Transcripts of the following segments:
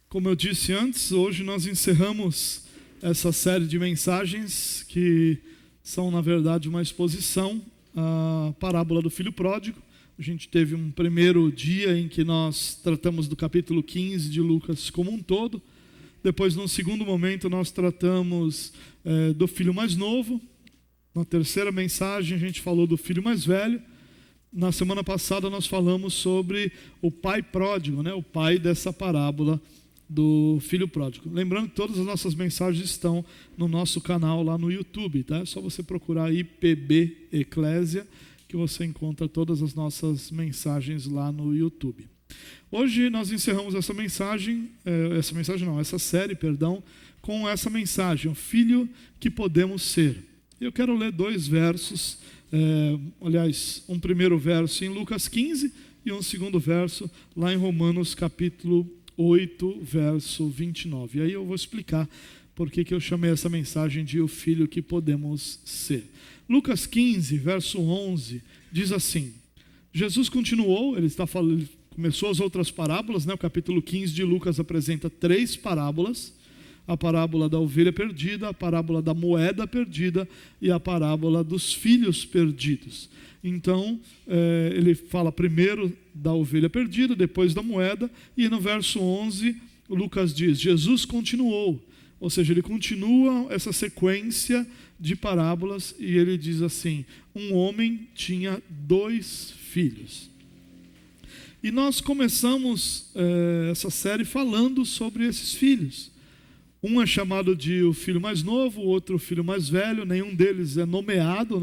Como eu disse antes, hoje nós encerramos essa série de mensagens que são, na verdade, uma exposição à parábola do filho pródigo. A gente teve um primeiro dia em que nós tratamos do capítulo 15 de Lucas como um todo. Depois, num segundo momento, nós tratamos do filho mais novo. Na terceira mensagem, a gente falou do filho mais velho. Na semana passada, nós falamos sobre o pai pródigo, o pai dessa parábola do filho pródigo. Lembrando que todas as nossas mensagens estão no nosso canal lá no YouTube, tá? É só você procurar IPB Eclésia que você encontra todas as nossas mensagens lá no YouTube. Hoje nós encerramos essa série, com essa mensagem, o filho que podemos ser. Eu quero ler dois versos, um primeiro verso em Lucas 15 e um segundo verso lá em Romanos capítulo 8, verso 29. E aí eu vou explicar por que eu chamei essa mensagem de o filho que podemos ser. Lucas 15, verso 11, diz assim: Jesus continuou, ele começou as outras parábolas, o capítulo 15 de Lucas apresenta 3 parábolas: a parábola da ovelha perdida, a parábola da moeda perdida e a parábola dos filhos perdidos. Então, ele fala primeiro da ovelha perdida, depois da moeda, e no verso 11, Lucas diz: Jesus continuou, ou seja, ele continua essa sequência de parábolas, e ele diz assim: um homem tinha 2 filhos. E nós começamos essa série falando sobre esses filhos. Um é chamado de o filho mais novo, o outro o filho mais velho, nenhum deles é nomeado,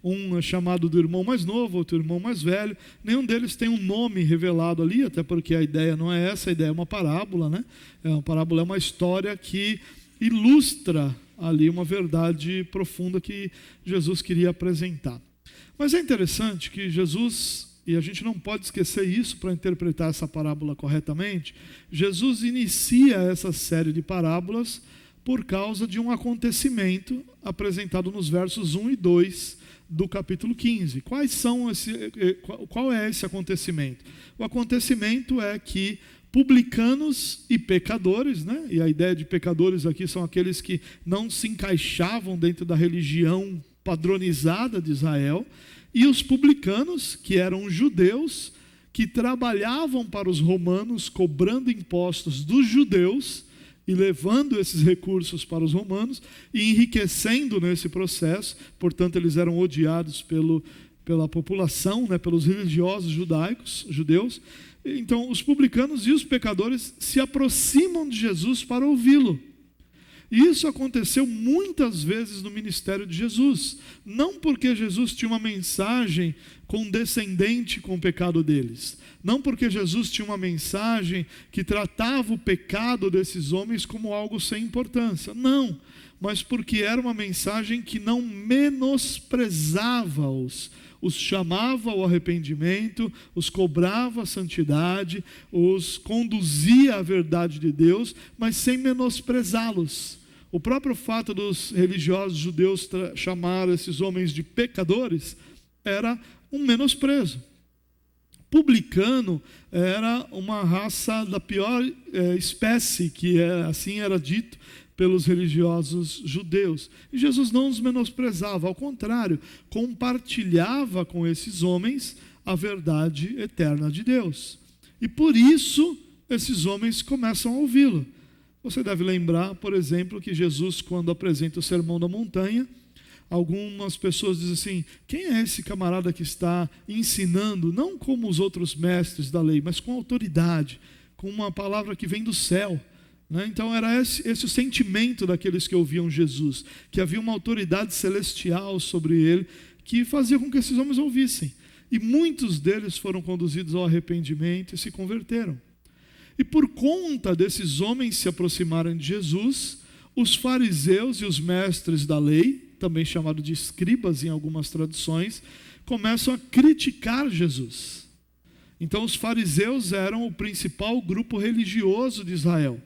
Um é chamado do irmão mais novo, outro irmão mais velho, nenhum deles tem um nome revelado ali, até porque a ideia não é essa, a ideia é uma parábola, Uma parábola é uma história que ilustra ali uma verdade profunda que Jesus queria apresentar. Mas é interessante que Jesus, e a gente não pode esquecer isso para interpretar essa parábola corretamente, Jesus inicia essa série de parábolas por causa de um acontecimento apresentado nos versos 1 e 2 do capítulo 15. Qual é esse acontecimento? O acontecimento é que publicanos e pecadores, e a ideia de pecadores aqui são aqueles que não se encaixavam dentro da religião padronizada de Israel, e os publicanos, que eram judeus, que trabalhavam para os romanos, cobrando impostos dos judeus e levando esses recursos para os romanos e enriquecendo nesse processo. Portanto, eles eram odiados pela população, pelos religiosos judeus. Então, os publicanos e os pecadores se aproximam de Jesus para ouvi-lo. E isso aconteceu muitas vezes no ministério de Jesus. Não porque Jesus tinha uma mensagem condescendente com o pecado deles. Não porque Jesus tinha uma mensagem que tratava o pecado desses homens como algo sem importância. Não, mas porque era uma mensagem que não menosprezava-os. Os chamava ao arrependimento, os cobrava a santidade, os conduzia à verdade de Deus, mas sem menosprezá-los. O próprio fato dos religiosos judeus chamar esses homens de pecadores era um menosprezo. Publicano era uma raça da pior espécie, assim era dito pelos religiosos judeus. E Jesus não os menosprezava, ao contrário, compartilhava com esses homens a verdade eterna de Deus. E por isso, esses homens começam a ouvi-lo. Você deve lembrar, por exemplo, que Jesus, quando apresenta o Sermão da Montanha, algumas pessoas dizem assim: quem é esse camarada que está ensinando, não como os outros mestres da lei, mas com autoridade, com uma palavra que vem do céu? Então era esse o sentimento daqueles que ouviam Jesus, que havia uma autoridade celestial sobre ele, que fazia com que esses homens ouvissem. E muitos deles foram conduzidos ao arrependimento e se converteram. E por conta desses homens se aproximarem de Jesus, os fariseus e os mestres da lei, também chamados de escribas em algumas traduções, começam a criticar Jesus. Então os fariseus eram o principal grupo religioso de Israel.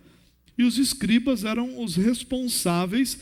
E os escribas eram os responsáveis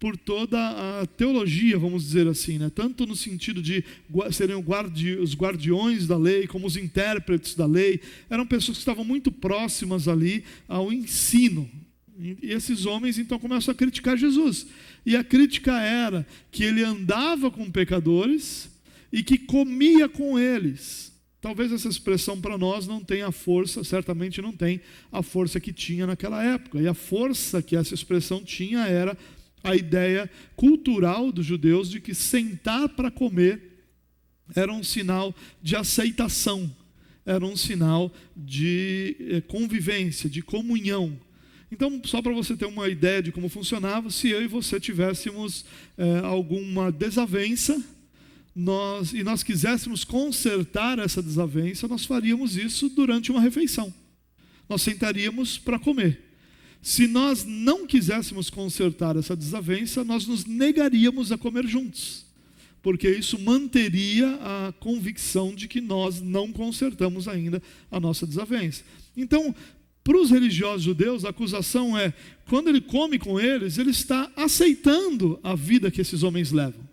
por toda a teologia, vamos dizer assim, né? Tanto no sentido de serem os guardiões da lei, como os intérpretes da lei. Eram pessoas que estavam muito próximas ali ao ensino. E esses homens então começam a criticar Jesus. E a crítica era que ele andava com pecadores e que comia com eles. Talvez essa expressão para nós não tenha força, certamente não tem a força que tinha naquela época. E a força que essa expressão tinha era a ideia cultural dos judeus de que sentar para comer era um sinal de aceitação, era um sinal de convivência, de comunhão. Então, só para você ter uma ideia de como funcionava, se eu e você tivéssemos alguma desavença, nós quiséssemos consertar essa desavença, nós faríamos isso durante uma refeição. Nós sentaríamos para comer. Se nós não quiséssemos consertar essa desavença, nós nos negaríamos a comer juntos, porque isso manteria a convicção de que nós não consertamos ainda a nossa desavença. Então, para os religiosos judeus, a acusação é, quando ele come com eles, ele está aceitando a vida que esses homens levam.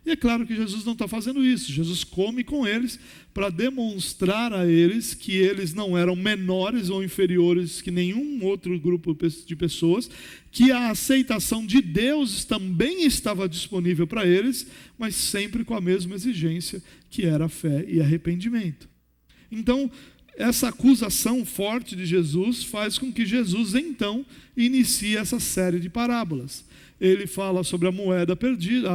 E é claro que Jesus não está fazendo isso. Jesus come com eles para demonstrar a eles que eles não eram menores ou inferiores que nenhum outro grupo de pessoas, que a aceitação de Deus também estava disponível para eles, mas sempre com a mesma exigência, que era a fé e arrependimento. Então, essa acusação forte de Jesus faz com que Jesus, então, inicie essa série de parábolas. Ele fala sobre a moeda perdida,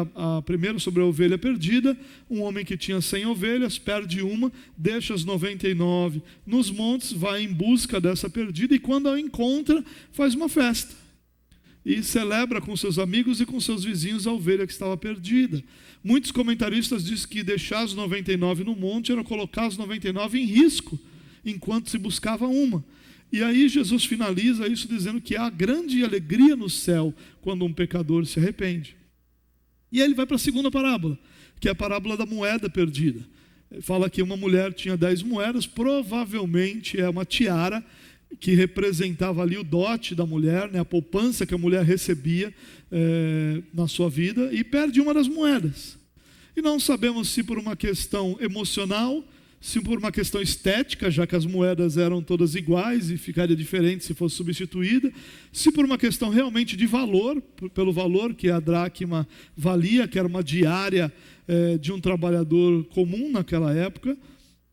primeiro sobre a ovelha perdida. Um homem que tinha 100 ovelhas, perde uma, deixa as 99 nos montes, vai em busca dessa perdida e quando a encontra, faz uma festa. E celebra com seus amigos e com seus vizinhos a ovelha que estava perdida. Muitos comentaristas dizem que deixar as 99 no monte era colocar as 99 em risco, enquanto se buscava uma. E aí Jesus finaliza isso dizendo que há grande alegria no céu quando um pecador se arrepende. E aí ele vai para a segunda parábola, que é a parábola da moeda perdida. Ele fala que uma mulher tinha 10 moedas, provavelmente é uma tiara que representava ali o dote da mulher, né, a poupança que a mulher recebia na sua vida, e perde uma das moedas. E não sabemos se por uma questão emocional, se por uma questão estética, já que as moedas eram todas iguais e ficaria diferente se fosse substituída, se por uma questão realmente de valor, pelo valor que a dracma valia, que era uma diária de um trabalhador comum naquela época,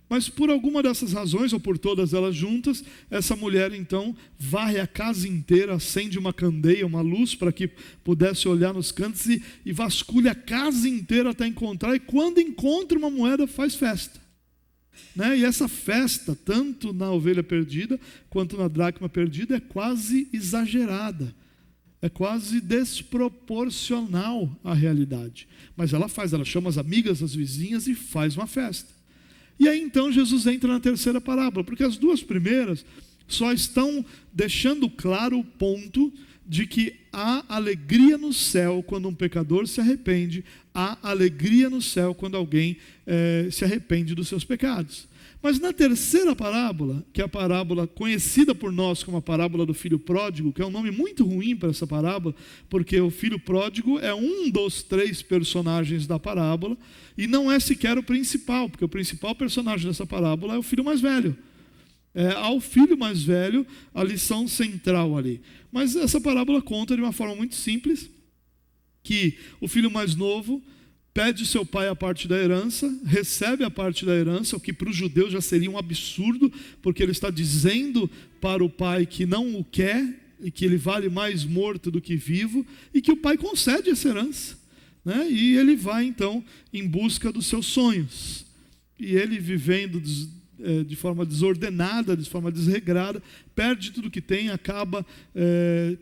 mas por alguma dessas razões, ou por todas elas juntas, essa mulher então varre a casa inteira, acende uma candeia, uma luz para que pudesse olhar nos cantos e vasculha a casa inteira até encontrar, e quando encontra uma moeda faz festa. Né? E essa festa, tanto na ovelha perdida quanto na dracma perdida, é quase exagerada, é quase desproporcional à realidade. Mas ela chama as amigas, as vizinhas e faz uma festa. E aí então Jesus entra na terceira parábola, porque as duas primeiras só estão deixando claro o ponto de que há alegria no céu quando um pecador se arrepende, há alegria no céu quando alguém se arrepende dos seus pecados. Mas na terceira parábola, que é a parábola conhecida por nós como a parábola do filho pródigo, que é um nome muito ruim para essa parábola, porque o filho pródigo é um dos 3 personagens da parábola, e não é sequer o principal, porque o principal personagem dessa parábola é o filho mais velho. Ao filho mais velho a lição central ali. Mas essa parábola conta de uma forma muito simples, que o filho mais novo pede seu pai a parte da herança, recebe a parte da herança, o que para os judeus já seria um absurdo, porque ele está dizendo para o pai que não o quer, e que ele vale mais morto do que vivo, e que o pai concede essa herança, né? E ele vai então em busca dos seus sonhos, e ele vivendo de forma desordenada, de forma desregrada, perde tudo que tem, acaba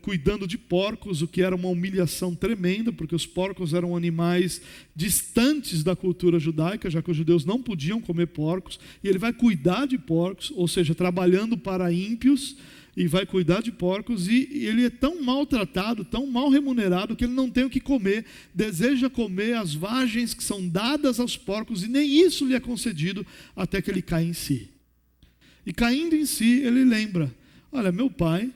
cuidando de porcos, o que era uma humilhação tremenda, porque os porcos eram animais distantes da cultura judaica, já que os judeus não podiam comer porcos, e ele vai cuidar de porcos, ou seja, trabalhando para ímpios, e vai cuidar de porcos, e ele é tão maltratado, tão mal remunerado, que ele não tem o que comer, deseja comer as vagens que são dadas aos porcos, e nem isso lhe é concedido, até que ele cai em si. E caindo em si, ele lembra, olha, meu pai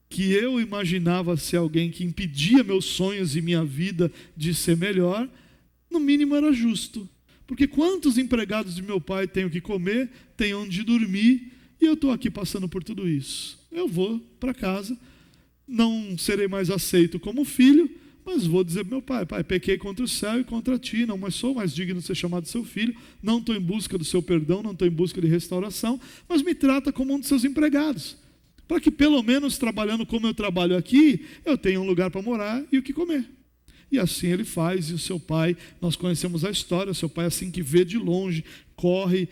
que eu imaginava ser alguém que impedia meus sonhos e minha vida de ser melhor, no mínimo era justo. Porque quantos empregados de meu pai têm o que comer, têm onde dormir, e eu estou aqui passando por tudo isso. Eu vou para casa, não serei mais aceito como filho, mas vou dizer para meu pai: pai, pequei contra o céu e contra ti, não mas sou mais digno de ser chamado seu filho, não estou em busca do seu perdão, não estou em busca de restauração, mas me trata como um dos seus empregados, para que pelo menos trabalhando como eu trabalho aqui, eu tenha um lugar para morar e o que comer. E assim ele faz, e o seu pai, nós conhecemos a história, o seu pai assim que vê de longe, corre,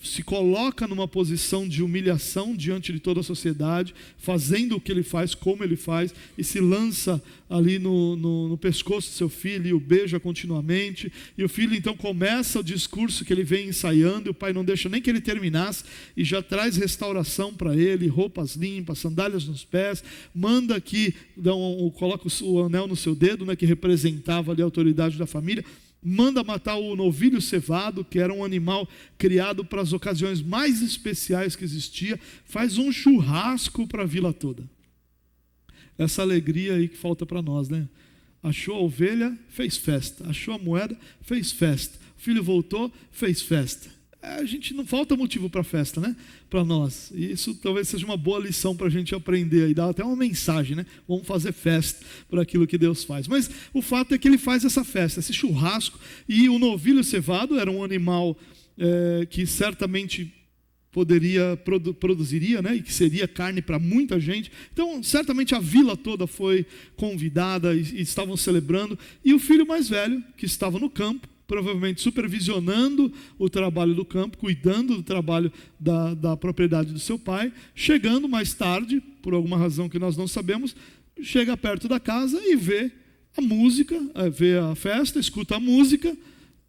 se coloca numa posição de humilhação diante de toda a sociedade, fazendo o que ele faz, como ele faz, e se lança ali no pescoço do seu filho, e o beija continuamente, e o filho então começa o discurso que ele vem ensaiando, e o pai não deixa nem que ele terminasse, e já traz restauração para ele, roupas limpas, sandálias nos pés, manda que coloca o anel no seu dedo, né, que representava ali a autoridade da família, manda matar o novilho cevado, que era um animal criado para as ocasiões mais especiais que existia, faz um churrasco para a vila toda. Essa alegria aí que falta para nós, né? Achou a ovelha, fez festa. Achou a moeda, fez festa. O filho voltou, fez festa. A gente não falta motivo para festa, né? Para nós. E isso talvez seja uma boa lição para a gente aprender. E dá até uma mensagem, né? Vamos fazer festa por aquilo que Deus faz. Mas o fato é que ele faz essa festa, esse churrasco. E o novilho cevado era um animal que certamente produziria, né? E que seria carne para muita gente. Então, certamente a vila toda foi convidada e estavam celebrando. E o filho mais velho, que estava no campo, provavelmente supervisionando o trabalho do campo, cuidando do trabalho da propriedade do seu pai, chegando mais tarde, por alguma razão que nós não sabemos, chega perto da casa e vê a música, vê a festa, escuta a música,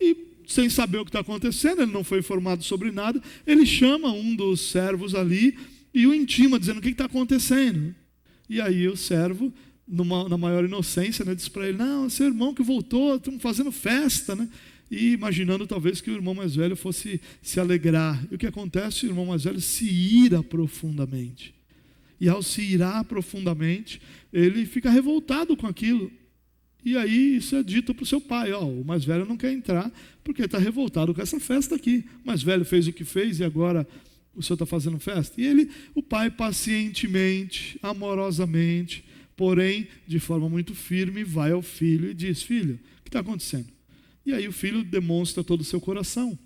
e sem saber o que está acontecendo, ele não foi informado sobre nada, ele chama um dos servos ali e o intima, dizendo: o que está acontecendo? E aí o servo, na maior inocência, né, diz para ele: não, é seu irmão que voltou, estamos fazendo festa, né? E imaginando talvez que o irmão mais velho fosse se alegrar. E o que acontece? O irmão mais velho se ira profundamente. E ao se irar profundamente, ele fica revoltado com aquilo. E aí isso é dito para o seu pai: o mais velho não quer entrar porque está revoltado com essa festa aqui. O mais velho fez o que fez e agora o senhor está fazendo festa? E o pai pacientemente, amorosamente, porém de forma muito firme, vai ao filho e diz: filho, o que está acontecendo? E aí o filho demonstra todo o seu coração,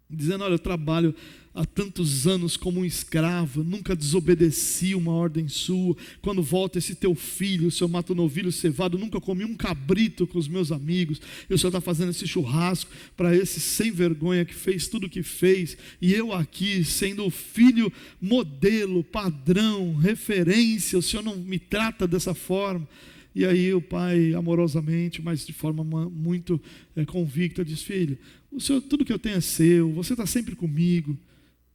dizendo: olha, eu trabalho há tantos anos como um escravo, nunca desobedeci uma ordem sua. Quando volta esse teu filho, o senhor mata o novilho cevado, nunca comi um cabrito com os meus amigos, e o senhor está fazendo esse churrasco para esse sem vergonha que fez tudo o que fez, e eu aqui sendo o filho modelo, padrão, referência, o senhor não me trata dessa forma. E aí o pai, amorosamente, mas de forma muito convicta, diz: filho, o senhor, tudo que eu tenho é seu, você está sempre comigo,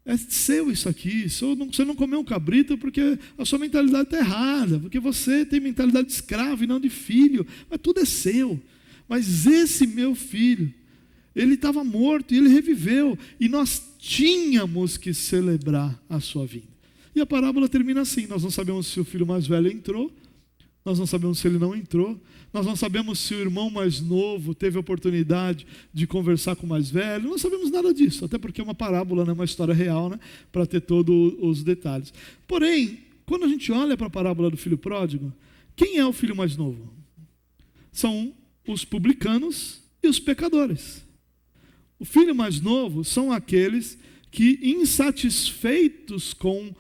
é seu isso aqui, você não comeu um cabrito porque a sua mentalidade está errada, porque você tem mentalidade de escravo e não de filho, mas tudo é seu. Mas esse meu filho, ele estava morto e ele reviveu, e nós tínhamos que celebrar a sua vinda. E a parábola termina assim: nós não sabemos se o filho mais velho entrou, nós não sabemos se ele não entrou, nós não sabemos se o irmão mais novo teve a oportunidade de conversar com o mais velho, não sabemos nada disso, até porque é uma parábola, não é uma história real, né, para ter todos os detalhes. Porém, quando a gente olha para a parábola do filho pródigo, quem é o filho mais novo? São os publicanos e os pecadores. O filho mais novo são aqueles que, insatisfeitos com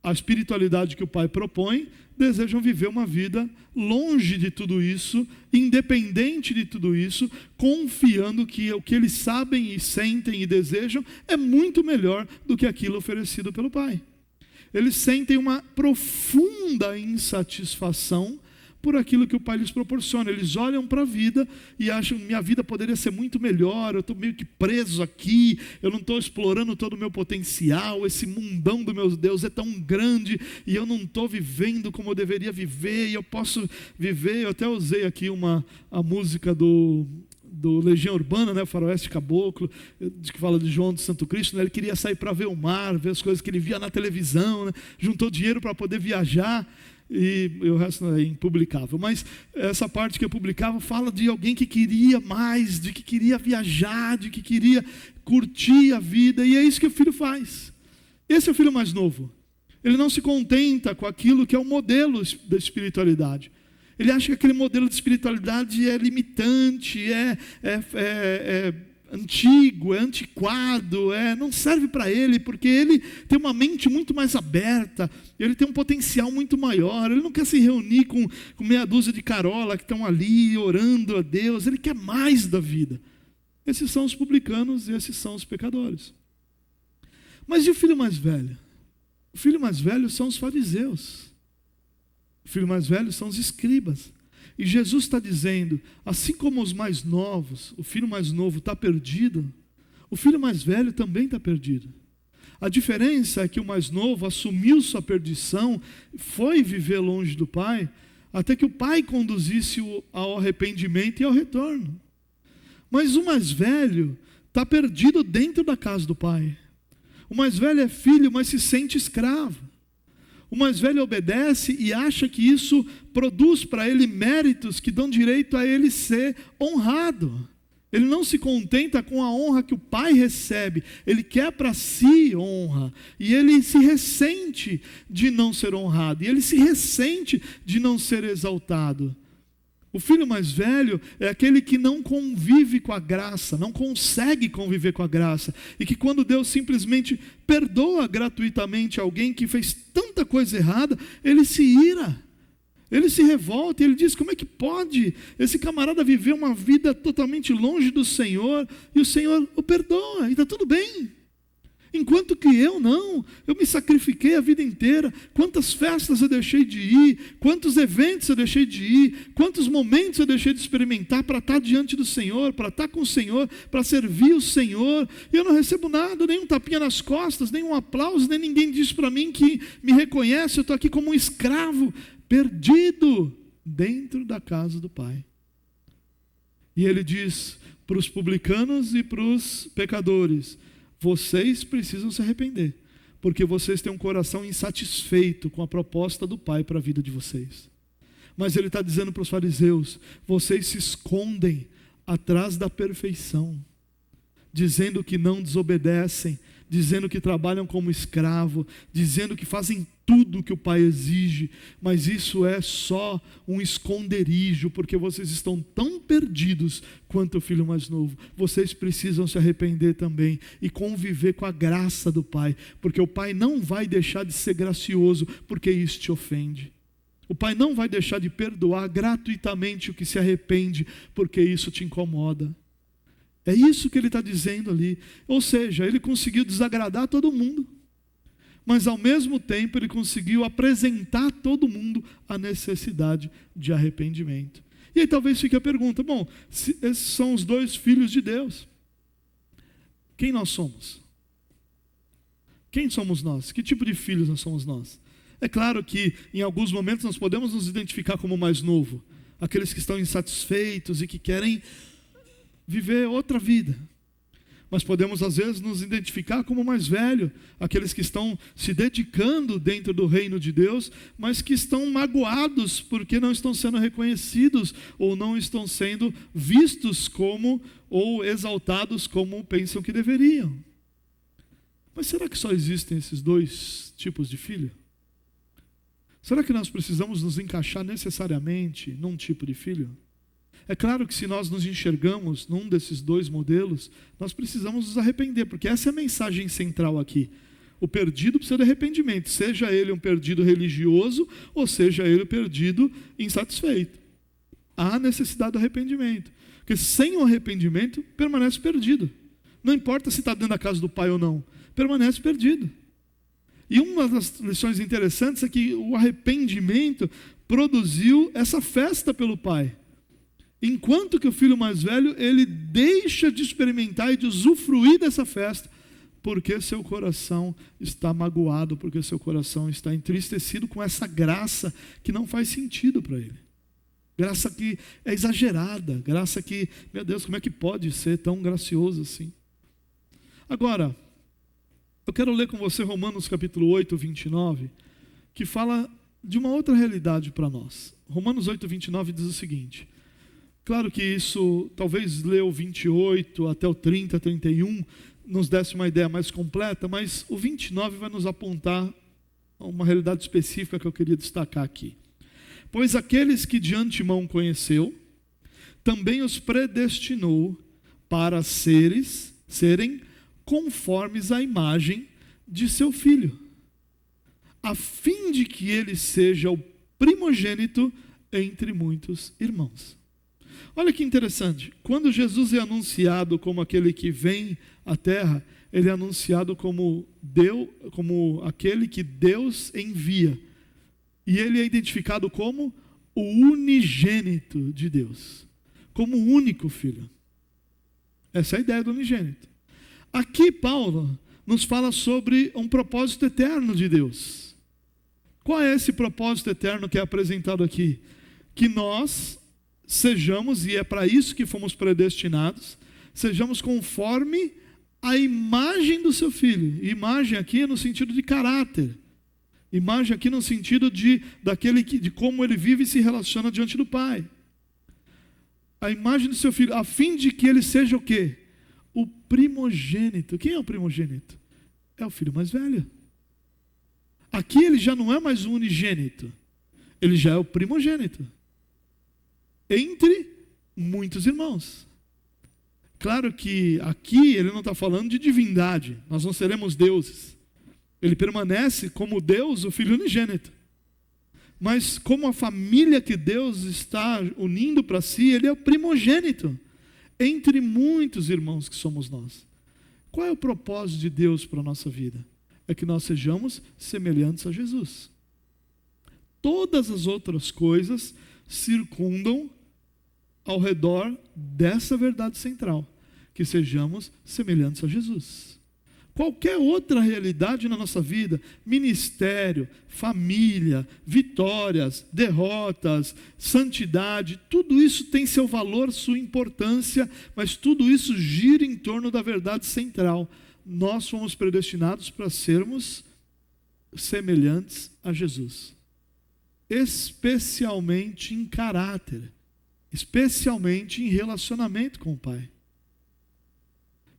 a espiritualidade que o pai propõe, desejam viver uma vida longe de tudo isso, independente de tudo isso, confiando que o que eles sabem e sentem e desejam é muito melhor do que aquilo oferecido pelo pai. Eles sentem uma profunda insatisfação por aquilo que o pai lhes proporciona. Eles olham para a vida e acham: minha vida poderia ser muito melhor, eu estou meio que preso aqui, eu não estou explorando todo o meu potencial, esse mundão do meu Deus é tão grande e eu não estou vivendo como eu deveria viver, e eu posso viver. Eu até usei aqui a música do do Legião Urbana, né, o Faroeste Caboclo, que fala de João de Santo Cristo, né, ele queria sair para ver o mar, ver as coisas que ele via na televisão, né, juntou dinheiro para poder viajar, e o resto é impublicável. Mas essa parte que eu publicava fala de alguém que queria mais, de que queria viajar, de que queria curtir a vida, e é isso que o filho faz. Esse é o filho mais novo. Ele não se contenta com aquilo que é o modelo da espiritualidade. Ele acha que aquele modelo de espiritualidade é limitante, é antigo, é antiquado, não serve para ele, porque ele tem uma mente muito mais aberta, ele tem um potencial muito maior, ele não quer se reunir com meia dúzia de carola que estão ali orando a Deus, ele quer mais da vida. Esses são os publicanos e esses são os pecadores. Mas e o filho mais velho? O filho mais velho são os fariseus. O filho mais velho são os escribas. E Jesus está dizendo, assim como os mais novos, o filho mais novo está perdido, o filho mais velho também está perdido. A diferença é que o mais novo assumiu sua perdição, foi viver longe do Pai, até que o Pai conduzisse-o ao arrependimento e ao retorno. Mas o mais velho está perdido dentro da casa do Pai. O mais velho é filho, mas se sente escravo. O mais velho obedece e acha que isso produz para ele méritos que dão direito a ele ser honrado. Ele não se contenta com a honra que o pai recebe, ele quer para si honra. E ele se ressente de não ser honrado, e ele se ressente de não ser exaltado. O filho mais velho é aquele que não convive com a graça, não consegue conviver com a graça. E que quando Deus simplesmente perdoa gratuitamente alguém que fez tanta coisa errada, ele se ira, ele se revolta, ele diz, como é que pode esse camarada viver uma vida totalmente longe do Senhor, e o Senhor o perdoa, e está tudo bem. Enquanto que eu me sacrifiquei a vida inteira. Quantas festas eu deixei de ir, quantos eventos eu deixei de ir, quantos momentos eu deixei de experimentar para estar diante do Senhor, para estar com o Senhor, para servir o Senhor, e eu não recebo nada, nem um tapinha nas costas, nem um aplauso, nem ninguém diz para mim que me reconhece. Eu estou aqui como um escravo, perdido dentro da casa do Pai. E ele diz para os publicanos e para os pecadores, vocês precisam se arrepender, porque vocês têm um coração insatisfeito com a proposta do Pai para a vida de vocês. Mas ele está dizendo para os fariseus, vocês se escondem atrás da perfeição, dizendo que não desobedecem, dizendo que trabalham como escravo, dizendo que fazem tudo o que o Pai exige, mas isso é só um esconderijo, porque vocês estão tão perdidos quanto o filho mais novo. Vocês precisam se arrepender também e conviver com a graça do Pai, porque o Pai não vai deixar de ser gracioso, porque isso te ofende. O Pai não vai deixar de perdoar gratuitamente o que se arrepende, porque isso te incomoda. É isso que ele está dizendo ali. Ou seja, ele conseguiu desagradar todo mundo, mas ao mesmo tempo ele conseguiu apresentar a todo mundo a necessidade de arrependimento. E aí talvez fique a pergunta, bom, se esses são os dois filhos de Deus, quem nós somos? Quem somos nós? Que tipo de filhos nós somos nós? É claro que em alguns momentos nós podemos nos identificar como mais novo, aqueles que estão insatisfeitos e que querem viver outra vida. Mas podemos às vezes nos identificar como mais velho, aqueles que estão se dedicando dentro do reino de Deus, mas que estão magoados porque não estão sendo reconhecidos ou não estão sendo vistos como ou exaltados como pensam que deveriam. Mas será que só existem esses dois tipos de filho? Será que nós precisamos nos encaixar necessariamente num tipo de filho? É claro que se nós nos enxergamos num desses dois modelos, nós precisamos nos arrepender, porque essa é a mensagem central aqui. O perdido precisa de arrependimento, seja ele um perdido religioso, ou seja ele um perdido insatisfeito. Há necessidade do arrependimento, porque sem o arrependimento, permanece perdido. Não importa se está dentro da casa do Pai ou não, permanece perdido. E uma das lições interessantes é que o arrependimento produziu essa festa pelo Pai. Enquanto que o filho mais velho, ele deixa de experimentar e de usufruir dessa festa, porque seu coração está magoado, porque seu coração está entristecido com essa graça que não faz sentido para ele. Graça que é exagerada, graça que, meu Deus, como é que pode ser tão gracioso assim? Agora, eu quero ler com você Romanos capítulo 8, 29, que fala de uma outra realidade para nós. Romanos 8, 29 diz o seguinte, claro que isso, talvez ler o 28 até o 30, 31, nos desse uma ideia mais completa, mas o 29 vai nos apontar a uma realidade específica que eu queria destacar aqui. Pois aqueles que de antemão conheceu, também os predestinou para serem conformes à imagem de seu Filho, a fim de que ele seja o primogênito entre muitos irmãos. Olha que interessante, quando Jesus é anunciado como aquele que vem à terra, ele é anunciado como aquele que Deus envia. E ele é identificado como o unigênito de Deus, como o único filho. Essa é a ideia do unigênito. Aqui Paulo nos fala sobre um propósito eterno de Deus. Qual é esse propósito eterno que é apresentado aqui? Que nós sejamos, e é para isso que fomos predestinados, sejamos conforme a imagem do seu Filho. Imagem aqui no sentido de caráter. Imagem aqui no sentido de como ele vive e se relaciona diante do Pai. A imagem do seu Filho, a fim de que ele seja o quê? O primogênito. Quem é o primogênito? É o filho mais velho. Aqui ele já não é mais o unigênito. Ele já é o primogênito. Entre muitos irmãos. Claro que aqui ele não está falando de divindade. Nós não seremos deuses. Ele permanece como Deus, o Filho unigênito. Mas como a família que Deus está unindo para si, ele é o primogênito. Entre muitos irmãos que somos nós. Qual é o propósito de Deus para a nossa vida? É que nós sejamos semelhantes a Jesus. Todas as outras coisas circundam ao redor dessa verdade central. Que sejamos semelhantes a Jesus. Qualquer outra realidade na nossa vida, ministério, família, vitórias, derrotas, santidade, tudo isso tem seu valor, sua importância, mas tudo isso gira em torno da verdade central. Nós fomos predestinados para sermos semelhantes a Jesus, especialmente em caráter, especialmente em relacionamento com o Pai.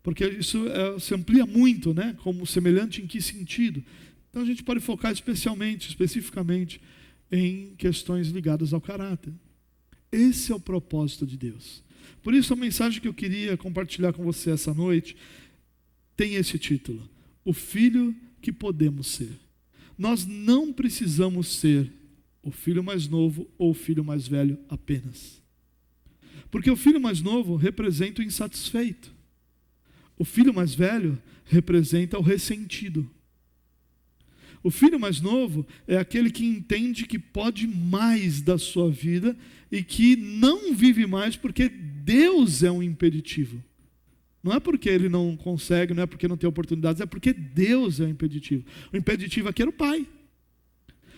Porque isso se amplia muito, né? Como semelhante em que sentido? Então a gente pode focar especificamente em questões ligadas ao caráter. Esse é o propósito de Deus. Por isso a mensagem que eu queria compartilhar com você essa noite tem esse título: o filho que podemos ser. Nós não precisamos ser o filho mais novo ou o filho mais velho apenas. Porque o filho mais novo representa o insatisfeito. O filho mais velho representa o ressentido. O filho mais novo é aquele que entende que pode mais da sua vida e que não vive mais porque Deus é um impeditivo. Não é porque ele não consegue, não é porque não tem oportunidades, é porque Deus é o impeditivo. O impeditivo aqui era o pai.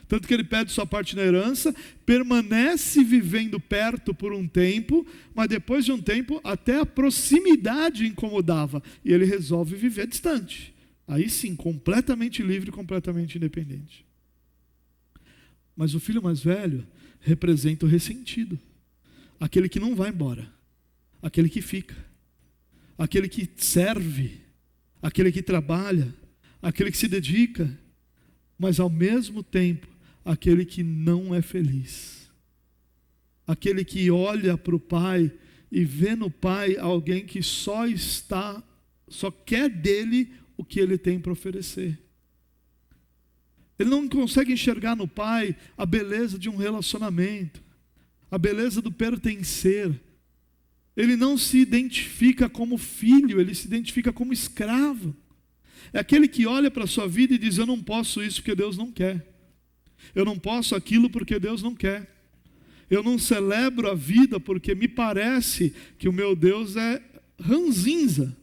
Tanto que ele pede sua parte na herança, permanece vivendo perto por um tempo, mas depois de um tempo até a proximidade incomodava. E ele resolve viver distante. Aí sim, completamente livre, completamente independente. Mas o filho mais velho representa o ressentido. Aquele que não vai embora. Aquele que fica. Aquele que serve. Aquele que trabalha. Aquele que se dedica. Mas ao mesmo tempo, aquele que não é feliz. Aquele que olha para o pai e vê no pai alguém que só quer dele o que ele tem para oferecer. Ele não consegue enxergar no pai a beleza de um relacionamento, a beleza do pertencer. Ele não se identifica como filho, ele se identifica como escravo. É aquele que olha para a sua vida e diz: eu não posso isso porque Deus não quer. Eu não posso aquilo porque Deus não quer. Eu não celebro a vida porque me parece que o meu Deus é ranzinza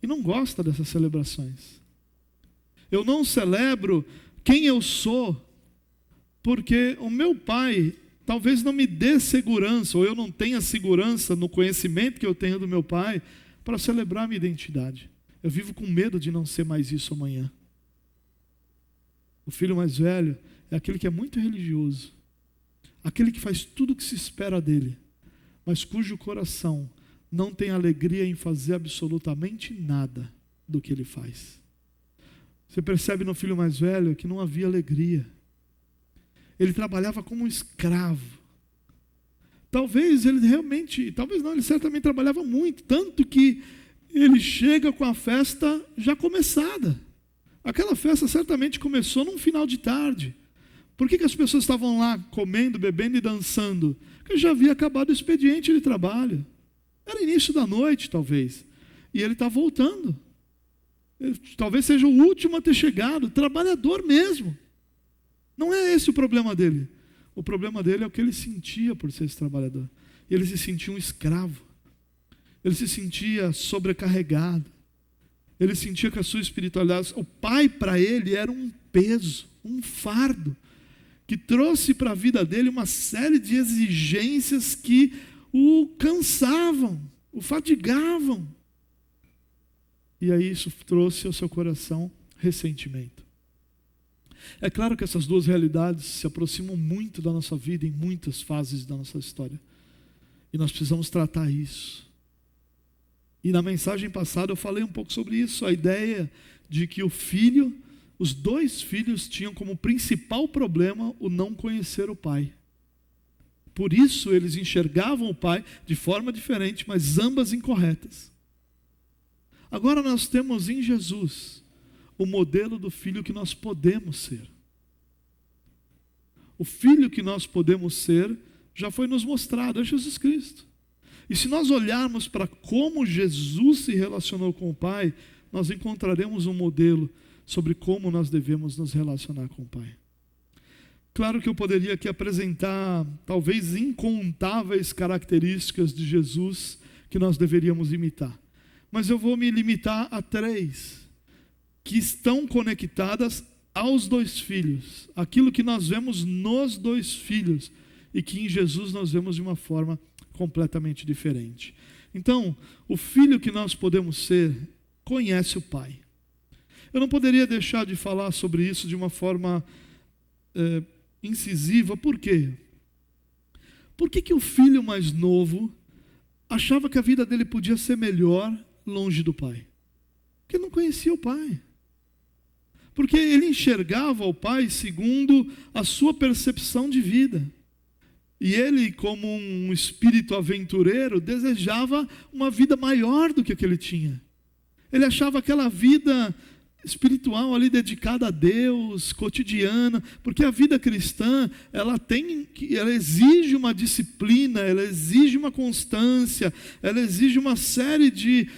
e não gosta dessas celebrações. Eu não celebro quem eu sou porque o meu pai talvez não me dê segurança, ou eu não tenha segurança no conhecimento que eu tenho do meu pai, para celebrar minha identidade. Eu vivo com medo de não ser mais isso amanhã. O filho mais velho é aquele que é muito religioso, aquele que faz tudo o que se espera dele, mas cujo coração não tem alegria em fazer absolutamente nada do que ele faz. Você percebe no filho mais velho que não havia alegria. Ele trabalhava como um escravo. Talvez ele certamente trabalhava muito, tanto que ele chega com a festa já começada. Aquela festa certamente começou num final de tarde. Por que as pessoas estavam lá comendo, bebendo e dançando? Porque já havia acabado o expediente de trabalho. Era início da noite, talvez. E ele está voltando. Talvez seja o último a ter chegado, trabalhador mesmo. Não é esse o problema dele. O problema dele é o que ele sentia por ser esse trabalhador. Ele se sentia um escravo. Ele se sentia sobrecarregado. Ele sentia que a sua espiritualidade, o pai para ele era um peso, um fardo, que trouxe para a vida dele uma série de exigências que o cansavam, o fadigavam. E aí isso trouxe ao seu coração ressentimento. É claro que essas duas realidades se aproximam muito da nossa vida em muitas fases da nossa história. E nós precisamos tratar isso. E na mensagem passada eu falei um pouco sobre isso, a ideia de que os dois filhos tinham como principal problema o não conhecer o pai. Por isso eles enxergavam o pai de forma diferente, mas ambas incorretas. Agora nós temos em Jesus o modelo do filho que nós podemos ser. O filho que nós podemos ser já foi nos mostrado, é Jesus Cristo. E se nós olharmos para como Jesus se relacionou com o Pai, nós encontraremos um modelo sobre como nós devemos nos relacionar com o Pai. Claro que eu poderia aqui apresentar talvez incontáveis características de Jesus que nós deveríamos imitar. Mas eu vou me limitar a 3 que estão conectadas aos 2 filhos. Aquilo que nós vemos nos 2 filhos e que em Jesus nós vemos de uma forma completamente diferente. Então, o filho que nós podemos ser conhece o Pai. Eu não poderia deixar de falar sobre isso de uma forma incisiva. Por quê? Por que o filho mais novo achava que a vida dele podia ser melhor longe do pai? Porque ele não conhecia o pai. Porque ele enxergava o pai segundo a sua percepção de vida. E ele, como um espírito aventureiro, desejava uma vida maior do que a que ele tinha. Ele achava aquela vida espiritual ali dedicada a Deus, cotidiana, porque a vida cristã, ela exige uma disciplina, ela exige uma constância, ela exige uma série de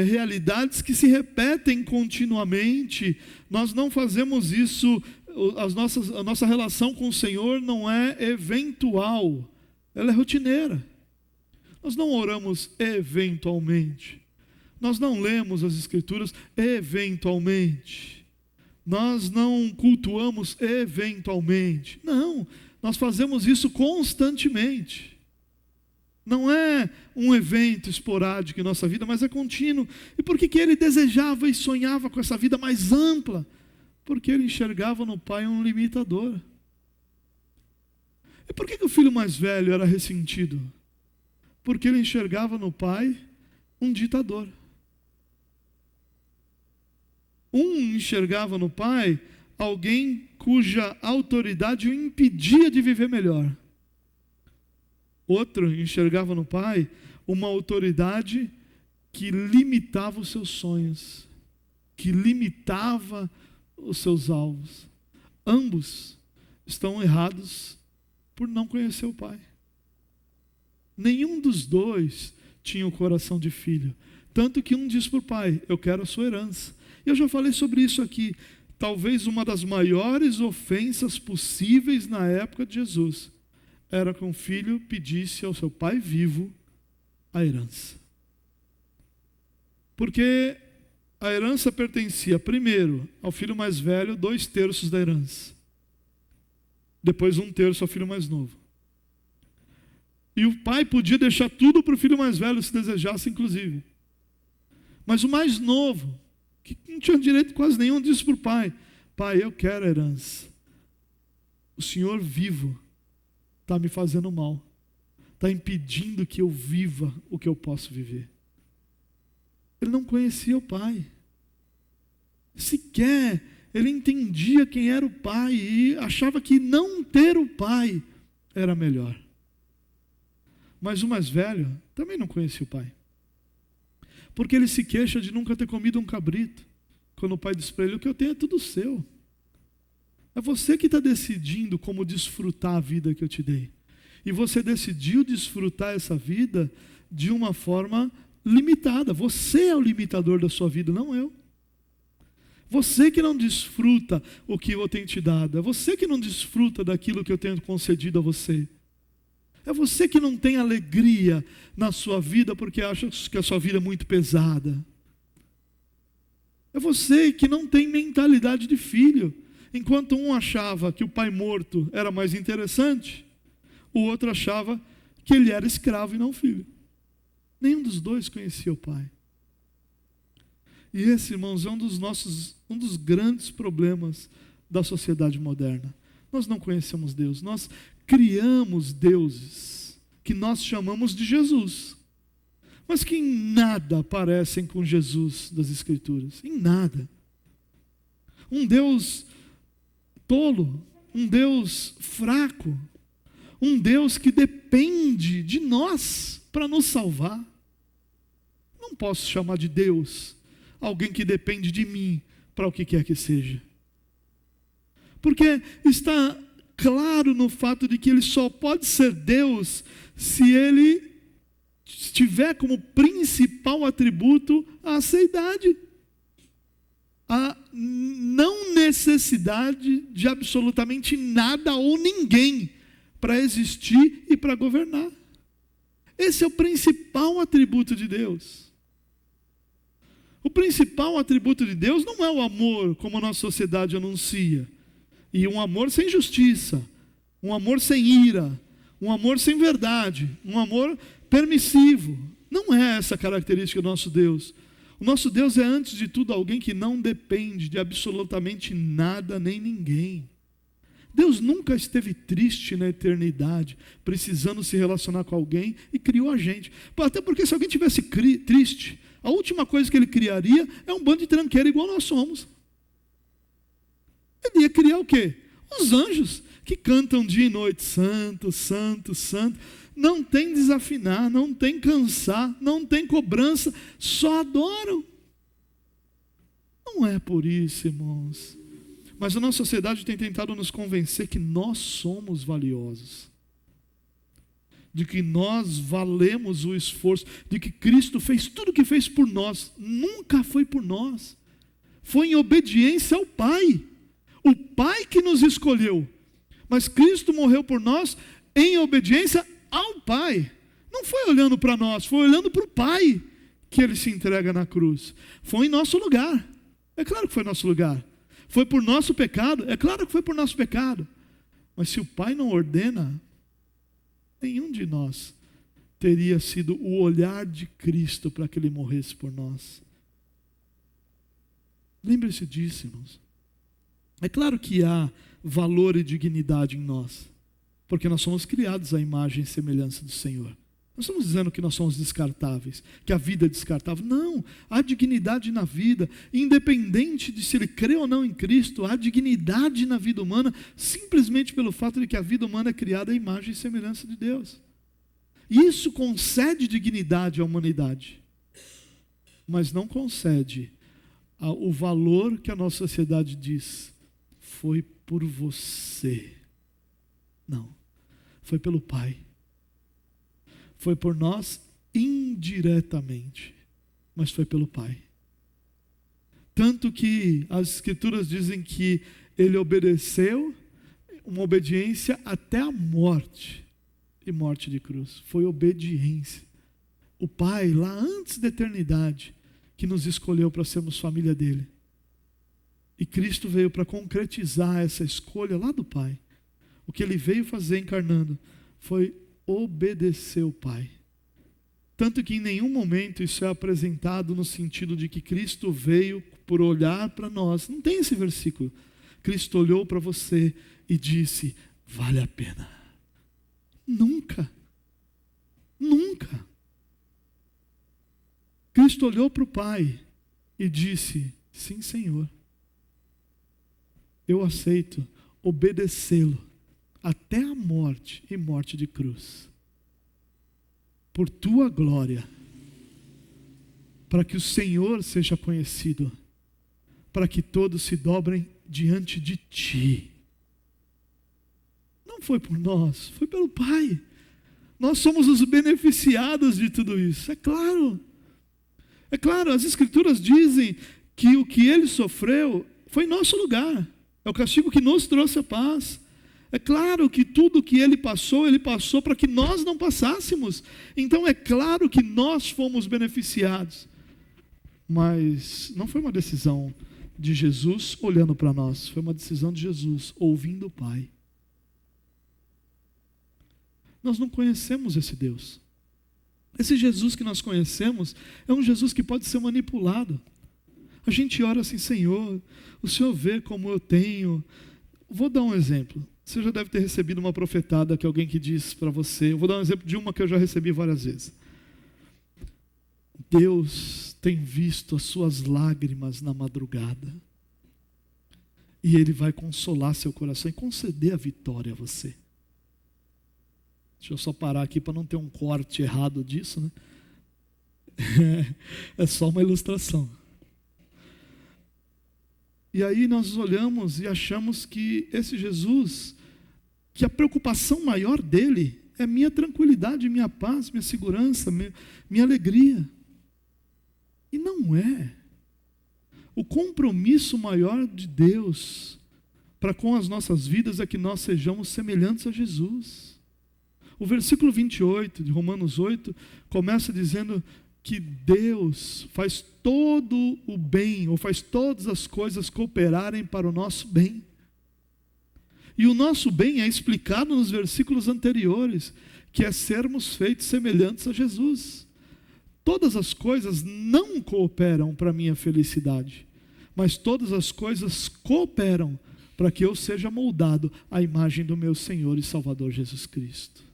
realidades que se repetem continuamente. Nós não fazemos isso, a nossa relação com o Senhor não é eventual, ela é rotineira. Nós não oramos eventualmente. Nós não lemos as Escrituras eventualmente. Nós não cultuamos eventualmente. Não, nós fazemos isso constantemente. Não é um evento esporádico em nossa vida, mas é contínuo. E por que ele desejava e sonhava com essa vida mais ampla? Porque ele enxergava no pai um limitador. E por que o filho mais velho era ressentido? Porque ele enxergava no pai um ditador. Um enxergava no pai alguém cuja autoridade o impedia de viver melhor. Outro enxergava no pai uma autoridade que limitava os seus sonhos, que limitava os seus alvos. Ambos estão errados por não conhecer o pai. Nenhum dos dois tinha o coração de filho. Tanto que um diz para o pai: eu quero a sua herança. Eu já falei sobre isso aqui. Talvez uma das maiores ofensas possíveis na época de Jesus era que um filho pedisse ao seu pai vivo a herança. Porque a herança pertencia primeiro ao filho mais velho, 2/3 da herança. Depois 1/3 ao filho mais novo. E o pai podia deixar tudo para o filho mais velho, se desejasse, inclusive. Mas o mais novo, que não tinha direito quase nenhum, disse para o pai: pai, eu quero a herança. O senhor vivo está me fazendo mal. Está impedindo que eu viva o que eu posso viver. Ele não conhecia o pai. Sequer ele entendia quem era o pai e achava que não ter o pai era melhor. Mas o mais velho também não conhecia o pai. Porque ele se queixa de nunca ter comido um cabrito. Quando o pai diz para ele: o que eu tenho é tudo seu. É você que está decidindo como desfrutar a vida que eu te dei. E você decidiu desfrutar essa vida de uma forma limitada. Você é o limitador da sua vida, não eu. Você que não desfruta o que eu tenho te dado. É você que não desfruta daquilo que eu tenho concedido a você. É você que não tem alegria na sua vida porque acha que a sua vida é muito pesada. É você que não tem mentalidade de filho. Enquanto um achava que o pai morto era mais interessante, o outro achava que ele era escravo e não filho. Nenhum dos dois conhecia o pai. E esse, irmãos, é um dos grandes problemas da sociedade moderna. Nós não conhecemos Deus. Nós criamos deuses que nós chamamos de Jesus, mas que em nada parecem com Jesus das Escrituras. Em nada. Um Deus tolo, um Deus fraco, um Deus que depende de nós para nos salvar. Não posso chamar de Deus alguém que depende de mim para o que quer que seja. Porque está claro no fato de que ele só pode ser Deus se ele tiver como principal atributo a seidade. A não necessidade de absolutamente nada ou ninguém para existir e para governar. Esse é o principal atributo de Deus. O principal atributo de Deus não é o amor, como a nossa sociedade anuncia. E um amor sem justiça, um amor sem ira, um amor sem verdade, um amor permissivo. Não é essa a característica do nosso Deus. O nosso Deus é, antes de tudo, alguém que não depende de absolutamente nada nem ninguém. Deus nunca esteve triste na eternidade, precisando se relacionar com alguém, e criou a gente. Até porque se alguém tivesse triste, a última coisa que ele criaria é um bando de tranqueira igual nós somos. Ele ia criar o quê? Os anjos, que cantam dia e noite: santo, santo, santo. Não tem desafinar, não tem cansar, não tem cobrança, só adoram. Não é por isso, irmãos. Mas a nossa sociedade tem tentado nos convencer que nós somos valiosos, de que nós valemos o esforço, de que Cristo fez tudo o que fez por nós. Nunca foi por nós, foi em obediência ao Pai. O Pai que nos escolheu, mas Cristo morreu por nós em obediência ao Pai. Não foi olhando para nós, foi olhando para o Pai que Ele se entrega na cruz. Foi em nosso lugar, é claro que foi em nosso lugar. Foi por nosso pecado, é claro que foi por nosso pecado. Mas se o Pai não ordena, nenhum de nós teria sido o olhar de Cristo para que Ele morresse por nós. Lembre-se disso, irmãos. É claro que há valor e dignidade em nós, porque nós somos criados à imagem e semelhança do Senhor. Não estamos dizendo que nós somos descartáveis, que a vida é descartável. Não, há dignidade na vida, independente de se ele crê ou não em Cristo. Há dignidade na vida humana, simplesmente pelo fato de que a vida humana é criada à imagem e semelhança de Deus. Isso concede dignidade à humanidade, mas não concede o valor que a nossa sociedade diz: foi por você. Não, foi pelo Pai. Foi por nós indiretamente, mas foi pelo Pai. Tanto que as Escrituras dizem que Ele obedeceu, uma obediência até a morte, e morte de cruz. Foi obediência. O Pai, lá antes da eternidade, que nos escolheu para sermos família dele. E Cristo veio para concretizar essa escolha lá do Pai. O que Ele veio fazer encarnando foi obedeceu o Pai. Tanto que em nenhum momento isso é apresentado no sentido de que Cristo veio por olhar para nós. Não tem esse versículo. Cristo olhou para você e disse, vale a pena. Nunca. Nunca. Cristo olhou para o Pai e disse, sim, Senhor, eu aceito obedecê-lo até a morte e morte de cruz. Por tua glória, para que o Senhor seja conhecido, para que todos se dobrem diante de ti. Não foi por nós, foi pelo Pai. Nós somos os beneficiados de tudo isso, é claro. É claro, as Escrituras dizem que o que ele sofreu foi em nosso lugar. É o castigo que nos trouxe a paz. É claro que tudo que ele passou para que nós não passássemos. Então é claro que nós fomos beneficiados. Mas não foi uma decisão de Jesus olhando para nós. Foi uma decisão de Jesus ouvindo o Pai. Nós não conhecemos esse Deus. Esse Jesus que nós conhecemos é um Jesus que pode ser manipulado. A gente ora assim, Senhor, o Senhor vê como eu tenho. Vou dar um exemplo. Você já deve ter recebido uma profetada que alguém que diz para você. Eu vou dar um exemplo de uma que eu já recebi várias vezes. Deus tem visto as suas lágrimas na madrugada. E Ele vai consolar seu coração e conceder a vitória a você. Deixa eu só parar aqui para não ter um corte errado disso, né? É só uma ilustração. E aí nós olhamos e achamos que esse Jesus, que a preocupação maior dele é minha tranquilidade, minha paz, minha segurança, minha alegria. E não é. O compromisso maior de Deus para com as nossas vidas é que nós sejamos semelhantes a Jesus. O versículo 28 de Romanos 8 começa dizendo que Deus faz todo o bem, ou faz todas as coisas cooperarem para o nosso bem. E o nosso bem é explicado nos versículos anteriores, que é sermos feitos semelhantes a Jesus. Todas as coisas não cooperam para a minha felicidade, mas todas as coisas cooperam para que eu seja moldado à imagem do meu Senhor e Salvador Jesus Cristo.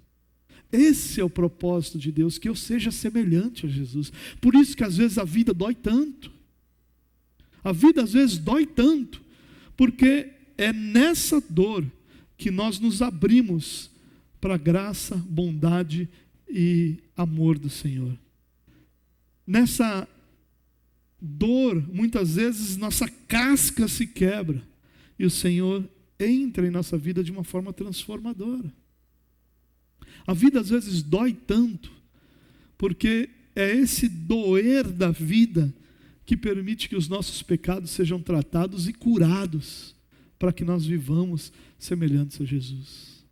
Esse é o propósito de Deus, que eu seja semelhante a Jesus. Por isso que às vezes a vida dói tanto. A vida às vezes dói tanto, porque é nessa dor que nós nos abrimos para a graça, bondade e amor do Senhor. Nessa dor, muitas vezes nossa casca se quebra e o Senhor entra em nossa vida de uma forma transformadora. A vida às vezes dói tanto, porque é esse doer da vida que permite que os nossos pecados sejam tratados e curados, para que nós vivamos semelhantes a Jesus.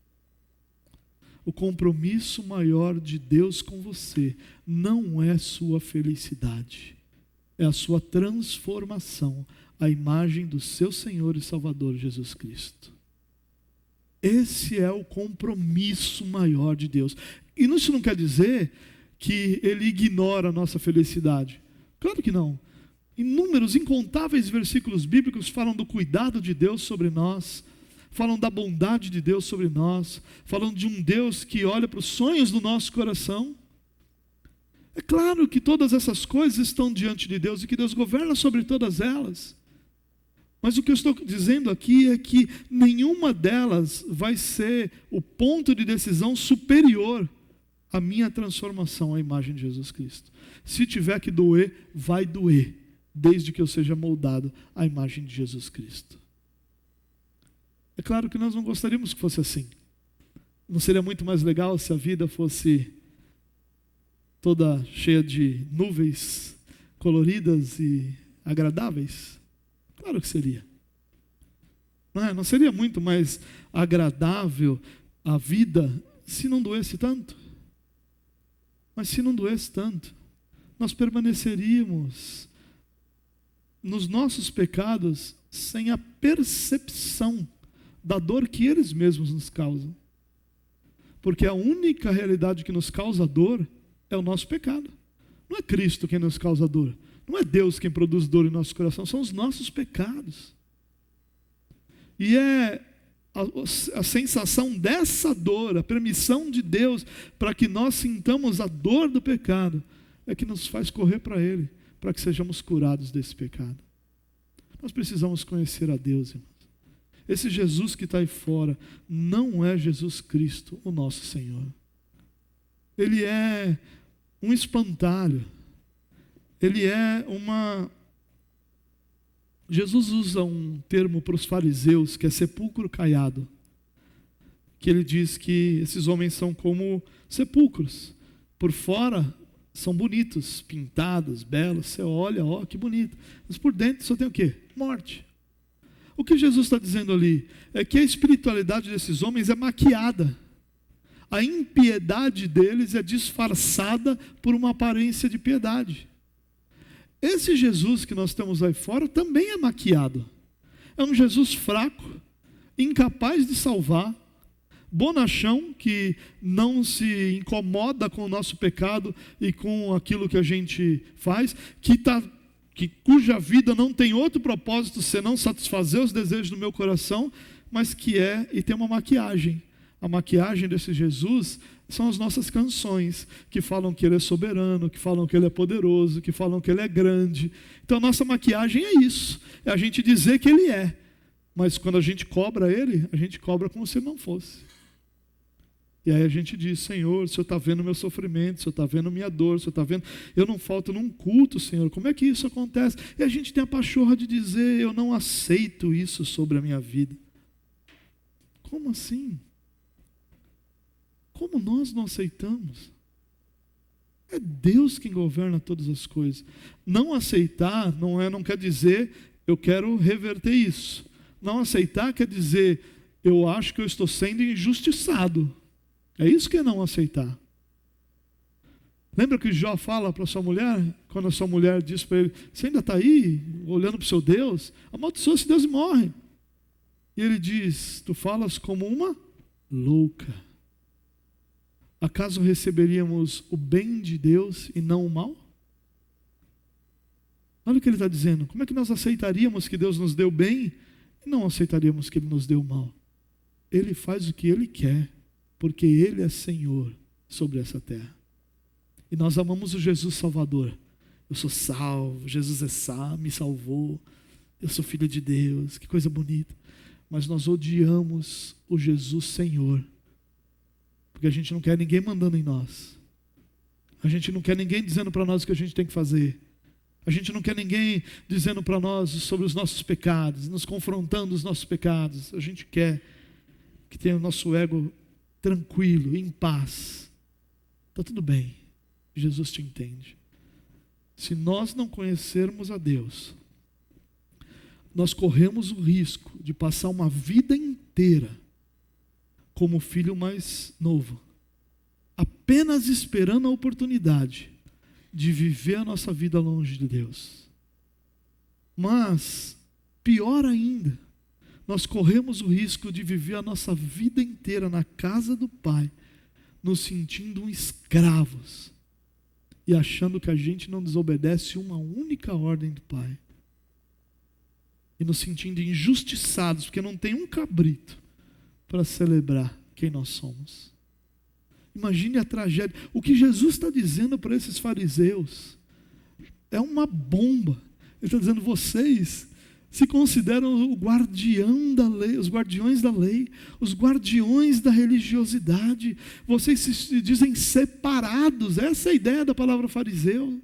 O compromisso maior de Deus com você não é sua felicidade, é a sua transformação à imagem do seu Senhor e Salvador Jesus Cristo. Esse é o compromisso maior de Deus. E isso não quer dizer que Ele ignora a nossa felicidade. Claro que não. Inúmeros, incontáveis versículos bíblicos falam do cuidado de Deus sobre nós, falam da bondade de Deus sobre nós, falam de um Deus que olha para os sonhos do nosso coração. É claro que todas essas coisas estão diante de Deus e que Deus governa sobre todas elas. Mas o que eu estou dizendo aqui é que nenhuma delas vai ser o ponto de decisão superior à minha transformação à imagem de Jesus Cristo. Se tiver que doer, vai doer, desde que eu seja moldado à imagem de Jesus Cristo. É claro que nós não gostaríamos que fosse assim. Não seria muito mais legal se a vida fosse toda cheia de nuvens coloridas e agradáveis? Claro que seria. Não seria muito mais agradável a vida se não doesse tanto? Mas se não doesse tanto, nós permaneceríamos nos nossos pecados sem a percepção da dor que eles mesmos nos causam. Porque a única realidade que nos causa dor é o nosso pecado. Não é Cristo quem nos causa dor. Não é Deus quem produz dor em nosso coração, são os nossos pecados. E é a sensação dessa dor, a permissão de Deus para que nós sintamos a dor do pecado, é que nos faz correr para Ele, para que sejamos curados desse pecado. Nós precisamos conhecer a Deus, irmãos. Esse Jesus que está aí fora não é Jesus Cristo, o nosso Senhor. Ele é um espantalho. Ele é uma... Jesus usa um termo para os fariseus, que é sepulcro caiado. Que ele diz que esses homens são como sepulcros. Por fora são bonitos, pintados, belos. Você olha, ó, que bonito. Mas por dentro só tem o quê? Morte. O que Jesus está dizendo ali é que a espiritualidade desses homens é maquiada. A impiedade deles é disfarçada por uma aparência de piedade. Esse Jesus que nós temos aí fora também é maquiado. É um Jesus fraco, incapaz de salvar, bonachão, que não se incomoda com o nosso pecado e com aquilo que a gente faz, cuja vida não tem outro propósito senão satisfazer os desejos do meu coração, mas que é e tem uma maquiagem. A maquiagem desse Jesus são as nossas canções, que falam que Ele é soberano, que falam que Ele é poderoso, que falam que Ele é grande. Então a nossa maquiagem é isso, é a gente dizer que Ele é, mas quando a gente cobra Ele, a gente cobra como se Ele não fosse. E aí a gente diz: Senhor, o Senhor está vendo meu sofrimento, o Senhor está vendo minha dor, o Senhor está vendo, eu não falto num culto, Senhor, como é que isso acontece? E a gente tem a pachorra de dizer: eu não aceito isso sobre a minha vida. Como assim? Como nós não aceitamos? É Deus quem governa todas as coisas. Não aceitar não quer dizer eu quero reverter isso. Não aceitar quer dizer eu acho que eu estou sendo injustiçado. É isso que é não aceitar. Lembra que Jó fala para sua mulher, quando a sua mulher diz para ele: você ainda está aí olhando para o seu Deus? Amaldiçoa-se Deus e morre. E ele diz: tu falas como uma louca. Acaso receberíamos o bem de Deus e não o mal? Olha o que ele está dizendo. Como é que nós aceitaríamos que Deus nos deu bem e não aceitaríamos que Ele nos deu mal? Ele faz o que Ele quer, porque Ele é Senhor sobre essa terra. E nós amamos o Jesus Salvador. Eu sou salvo, Jesus é salvo, me salvou, eu sou filho de Deus, que coisa bonita. Mas nós odiamos o Jesus Senhor, porque a gente não quer ninguém mandando em nós. A gente não quer ninguém dizendo para nós o que a gente tem que fazer. A gente não quer ninguém dizendo para nós sobre os nossos pecados, nos confrontando os nossos pecados. A gente quer que tenha o nosso ego tranquilo, em paz. Está tudo bem, Jesus te entende. Se nós não conhecermos a Deus, nós corremos o risco de passar uma vida inteira como filho mais novo, apenas esperando a oportunidade de viver a nossa vida longe de Deus. Mas, pior ainda, nós corremos o risco de viver a nossa vida inteira na casa do Pai, nos sentindo escravos e achando que a gente não desobedece uma única ordem do Pai, e nos sentindo injustiçados porque não tem um cabrito para celebrar quem nós somos. Imagine a tragédia. O que Jesus está dizendo para esses fariseus é uma bomba. Ele está dizendo: vocês se consideram o guardião da lei, os guardiões da lei, os guardiões da religiosidade. Vocês se dizem separados. Essa é a ideia da palavra fariseu.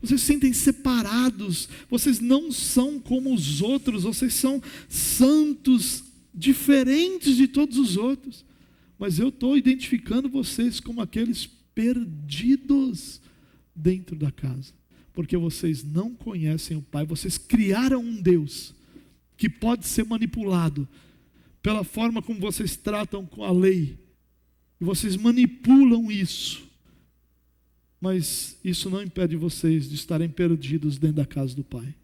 Vocês se sentem separados. Vocês não são como os outros. Vocês são santos, diferentes de todos os outros, mas eu estou identificando vocês como aqueles perdidos dentro da casa, porque vocês não conhecem o Pai. Vocês criaram um Deus que pode ser manipulado pela forma como vocês tratam com a lei, e vocês manipulam isso, mas isso não impede vocês de estarem perdidos dentro da casa do Pai.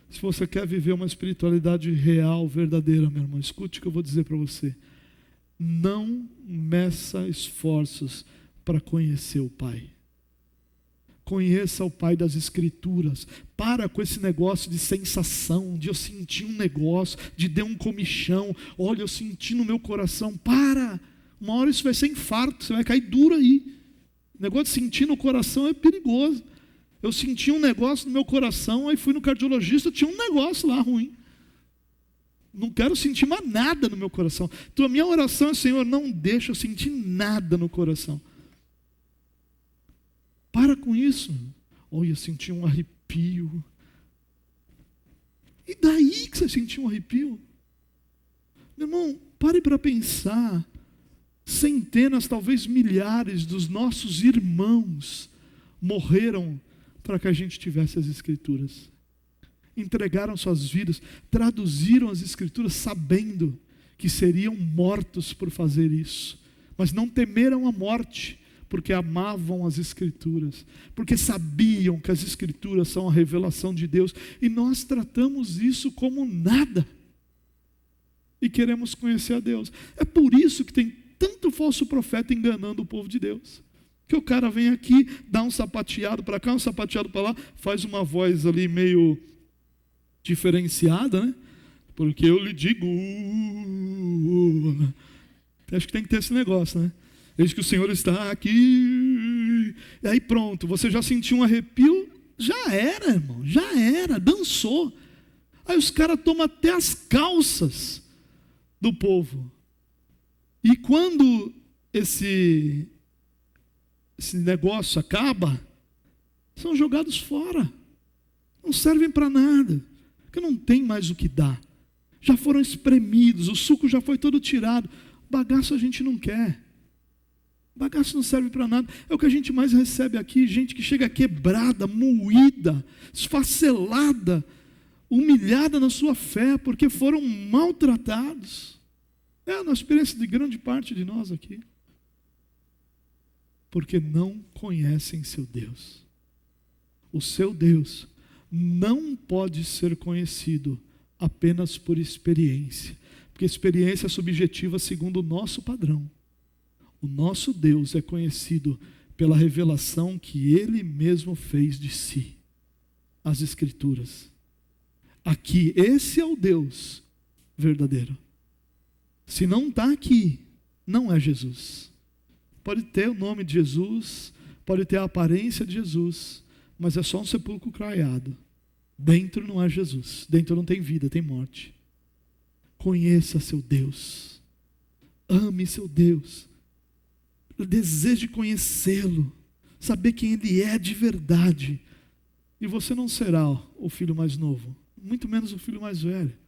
Se você quer viver uma espiritualidade real, verdadeira, meu irmão, escute o que eu vou dizer para você. Não meça esforços para conhecer o Pai. Conheça o Pai das Escrituras. Para com esse negócio de sensação, de eu sentir um negócio, de deu um comichão. Olha, eu senti no meu coração. Para! Uma hora isso vai ser infarto, você vai cair duro aí. O negócio de sentir no coração é perigoso. Eu senti um negócio no meu coração, aí fui no cardiologista, tinha um negócio lá ruim. Não quero sentir mais nada no meu coração. Então a minha oração é: Senhor, não deixa eu sentir nada no coração. Para com isso. Olha, eu senti um arrepio. E daí que você sentiu um arrepio? Meu irmão, pare para pensar. Centenas, talvez milhares dos nossos irmãos morreram para que a gente tivesse as Escrituras. Entregaram suas vidas, traduziram as Escrituras sabendo que seriam mortos por fazer isso. Mas não temeram a morte, porque amavam as Escrituras, porque sabiam que as Escrituras são a revelação de Deus. E nós tratamos isso como nada. E queremos conhecer a Deus. É por isso que tem tanto falso profeta enganando o povo de Deus. Que o cara vem aqui, dá um sapateado para cá, um sapateado para lá, faz uma voz ali meio diferenciada, né? Porque eu lhe digo... Acho que tem que ter esse negócio, né? Eis que o Senhor está aqui. E aí pronto, você já sentiu um arrepio? Já era, irmão, já era, dançou. Aí os caras tomam até as calças do povo. E quando esse negócio acaba, são jogados fora. Não servem para nada. Porque não tem mais o que dar. Já foram espremidos, o suco já foi todo tirado. Bagaço a gente não quer. Bagaço não serve para nada. É o que a gente mais recebe aqui, gente que chega quebrada, moída, esfacelada, humilhada na sua fé, porque foram maltratados. É a experiência de grande parte de nós aqui. Porque não conhecem seu Deus. O seu Deus não pode ser conhecido apenas por experiência. Porque experiência é subjetiva segundo o nosso padrão. O nosso Deus é conhecido pela revelação que Ele mesmo fez de si. As Escrituras. Aqui, esse é o Deus verdadeiro. Se não está aqui, não é Jesus. Pode ter o nome de Jesus, pode ter a aparência de Jesus, mas é só um sepulcro caiado. Dentro não é Jesus, dentro não tem vida, tem morte. Conheça seu Deus, ame seu Deus, deseje conhecê-lo, saber quem Ele é de verdade. E você não será o filho mais novo, muito menos o filho mais velho.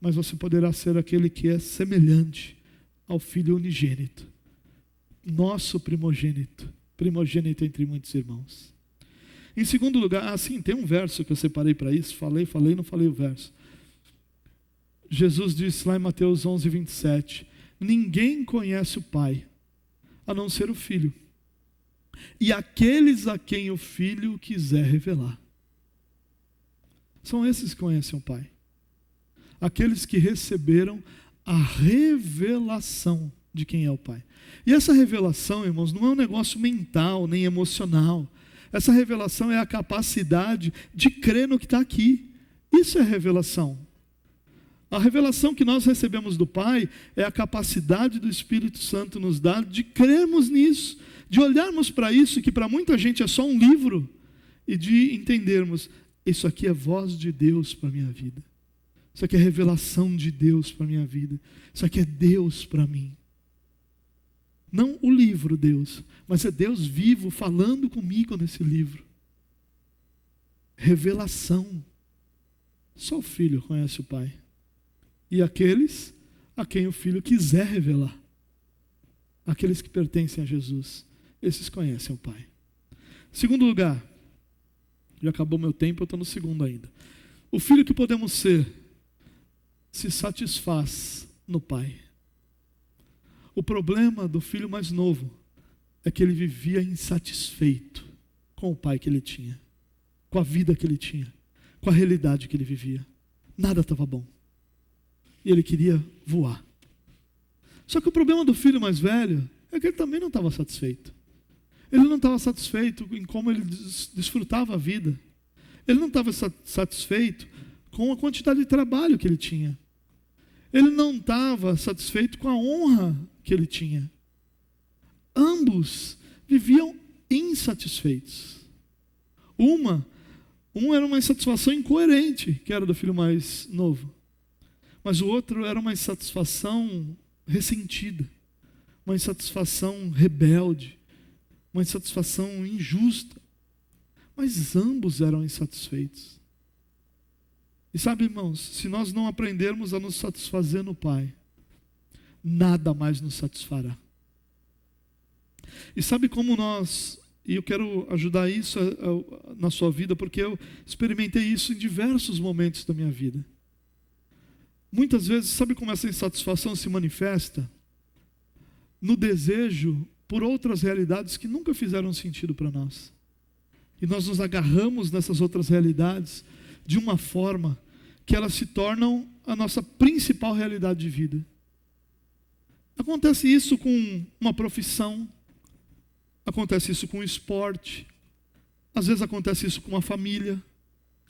Mas você poderá ser aquele que é semelhante ao Filho unigênito. Nosso primogênito. Primogênito entre muitos irmãos. Em segundo lugar, sim, tem um verso que eu separei para isso. Falei, não falei o verso. Jesus disse lá em Mateus 11, 27. Ninguém conhece o Pai, a não ser o Filho. E aqueles a quem o Filho quiser revelar. São esses que conhecem o Pai. Aqueles que receberam a revelação de quem é o Pai. E essa revelação, irmãos, não é um negócio mental, nem emocional. Essa revelação é a capacidade de crer no que está aqui. Isso é revelação. A revelação que nós recebemos do Pai é a capacidade do Espírito Santo nos dar de crermos nisso, de olharmos para isso, que para muita gente é só um livro, e de entendermos, isso aqui é voz de Deus para a minha vida. Isso aqui é revelação de Deus para a minha vida. Isso aqui é Deus para mim. Não o livro Deus, mas é Deus vivo falando comigo nesse livro. Revelação. Só o Filho conhece o Pai. E aqueles a quem o Filho quiser revelar. Aqueles que pertencem a Jesus. Esses conhecem o Pai. Segundo lugar. Já acabou meu tempo, eu estou no segundo ainda. O filho que podemos ser se satisfaz no Pai. O problema do filho mais novo é que ele vivia insatisfeito com o pai que ele tinha, com a vida que ele tinha, com a realidade que ele vivia. Nada estava bom. E ele queria voar. Só que o problema do filho mais velho é que ele também não estava satisfeito. Ele não estava satisfeito em como ele desfrutava a vida. Ele não estava satisfeito com a quantidade de trabalho que ele tinha. Ele não estava satisfeito com a honra que ele tinha. Ambos viviam insatisfeitos. Um era uma insatisfação incoerente, que era do filho mais novo. Mas o outro era uma insatisfação ressentida, uma insatisfação rebelde, uma insatisfação injusta. Mas ambos eram insatisfeitos. E sabe, irmãos, se nós não aprendermos a nos satisfazer no Pai, nada mais nos satisfará. E sabe como e eu quero ajudar isso na sua vida, porque eu experimentei isso em diversos momentos da minha vida. Muitas vezes, sabe como essa insatisfação se manifesta? No desejo por outras realidades que nunca fizeram sentido para nós. E nós nos agarramos nessas outras realidades de uma forma que elas se tornam a nossa principal realidade de vida. Acontece isso com uma profissão, acontece isso com o esporte, às vezes acontece isso com uma família,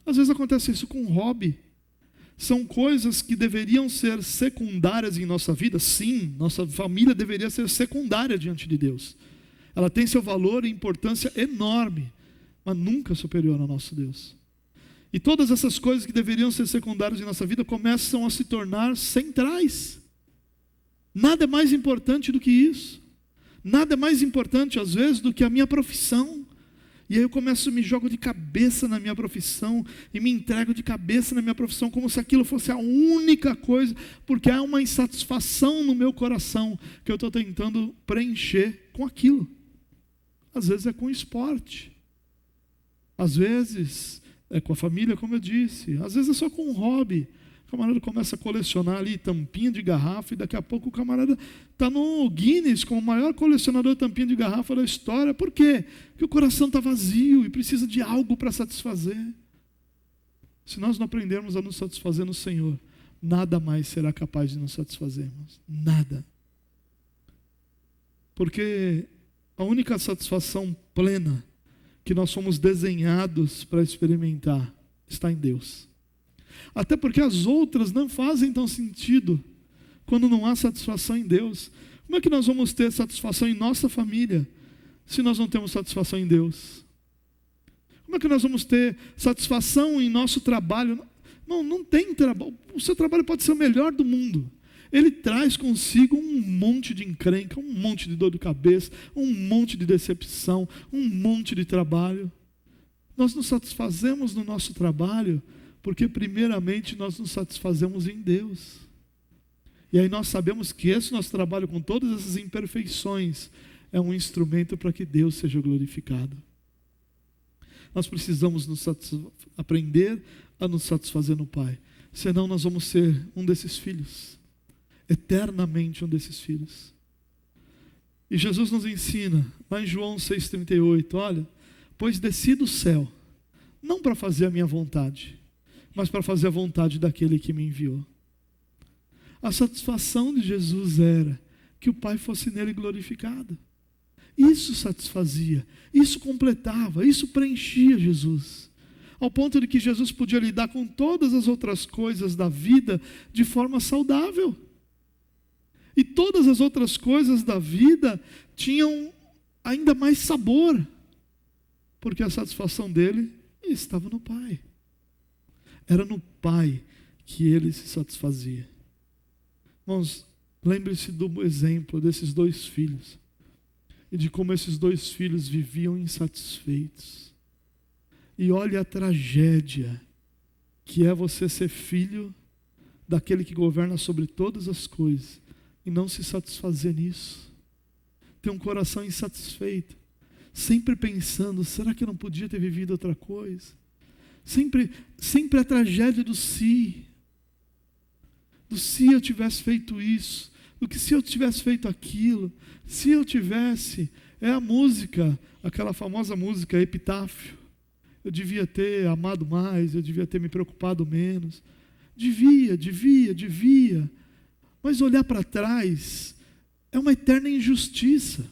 às vezes acontece isso com um hobby. São coisas que deveriam ser secundárias em nossa vida. Sim, nossa família deveria ser secundária diante de Deus. Ela tem seu valor e importância enorme, mas nunca superior ao nosso Deus. E todas essas coisas que deveriam ser secundárias em nossa vida começam a se tornar centrais. Nada é mais importante do que isso. Nada é mais importante, às vezes, do que a minha profissão. E aí eu me jogo de cabeça na minha profissão, e me entrego de cabeça na minha profissão, como se aquilo fosse a única coisa, porque há uma insatisfação no meu coração, que eu estou tentando preencher com aquilo. Às vezes é com esporte, às vezes é com a família, como eu disse, às vezes é só com um hobby. O camarada começa a colecionar ali tampinha de garrafa, e daqui a pouco o camarada está no Guinness como o maior colecionador de tampinha de garrafa da história. Por quê? Porque o coração está vazio e precisa de algo para satisfazer. Se nós não aprendermos a nos satisfazer no Senhor, nada mais será capaz de nos satisfazer, irmãos. Nada. Porque a única satisfação plena que nós fomos desenhados para experimentar está em Deus. Até porque as outras não fazem tão sentido quando não há satisfação em Deus. Como é que nós vamos ter satisfação em nossa família se nós não temos satisfação em Deus? Como é que nós vamos ter satisfação em nosso trabalho? Não tem trabalho. O seu trabalho pode ser o melhor do mundo. Ele traz consigo um monte de encrenca, um monte de dor de cabeça, um monte de decepção, um monte de trabalho. Nós nos satisfazemos no nosso trabalho porque primeiramente nós nos satisfazemos em Deus. E aí nós sabemos que esse nosso trabalho, com todas essas imperfeições, é um instrumento para que Deus seja glorificado. Nós precisamos aprender a nos satisfazer no Pai. Senão nós vamos ser um desses filhos. Eternamente um desses filhos. E Jesus nos ensina, lá em João 6,38, olha, pois desci do céu, não para fazer a minha vontade, mas para fazer a vontade daquele que me enviou. A satisfação de Jesus era que o Pai fosse nele glorificado. Isso satisfazia, isso completava, isso preenchia Jesus. Ao ponto de que Jesus podia lidar com todas as outras coisas da vida de forma saudável. E todas as outras coisas da vida tinham ainda mais sabor, porque a satisfação dele estava no Pai. Era no Pai que ele se satisfazia. Irmãos, lembre-se do exemplo desses dois filhos e de como esses dois filhos viviam insatisfeitos. E olhe a tragédia que é você ser filho daquele que governa sobre todas as coisas e não se satisfazer nisso. Ter um coração insatisfeito, sempre pensando, será que eu não podia ter vivido outra coisa? Sempre a tragédia do se eu tivesse feito isso, do que se eu tivesse feito aquilo, se eu tivesse, a música, aquela famosa música Epitáfio, eu devia ter amado mais, eu devia ter me preocupado menos, devia, mas olhar para trás é uma eterna injustiça.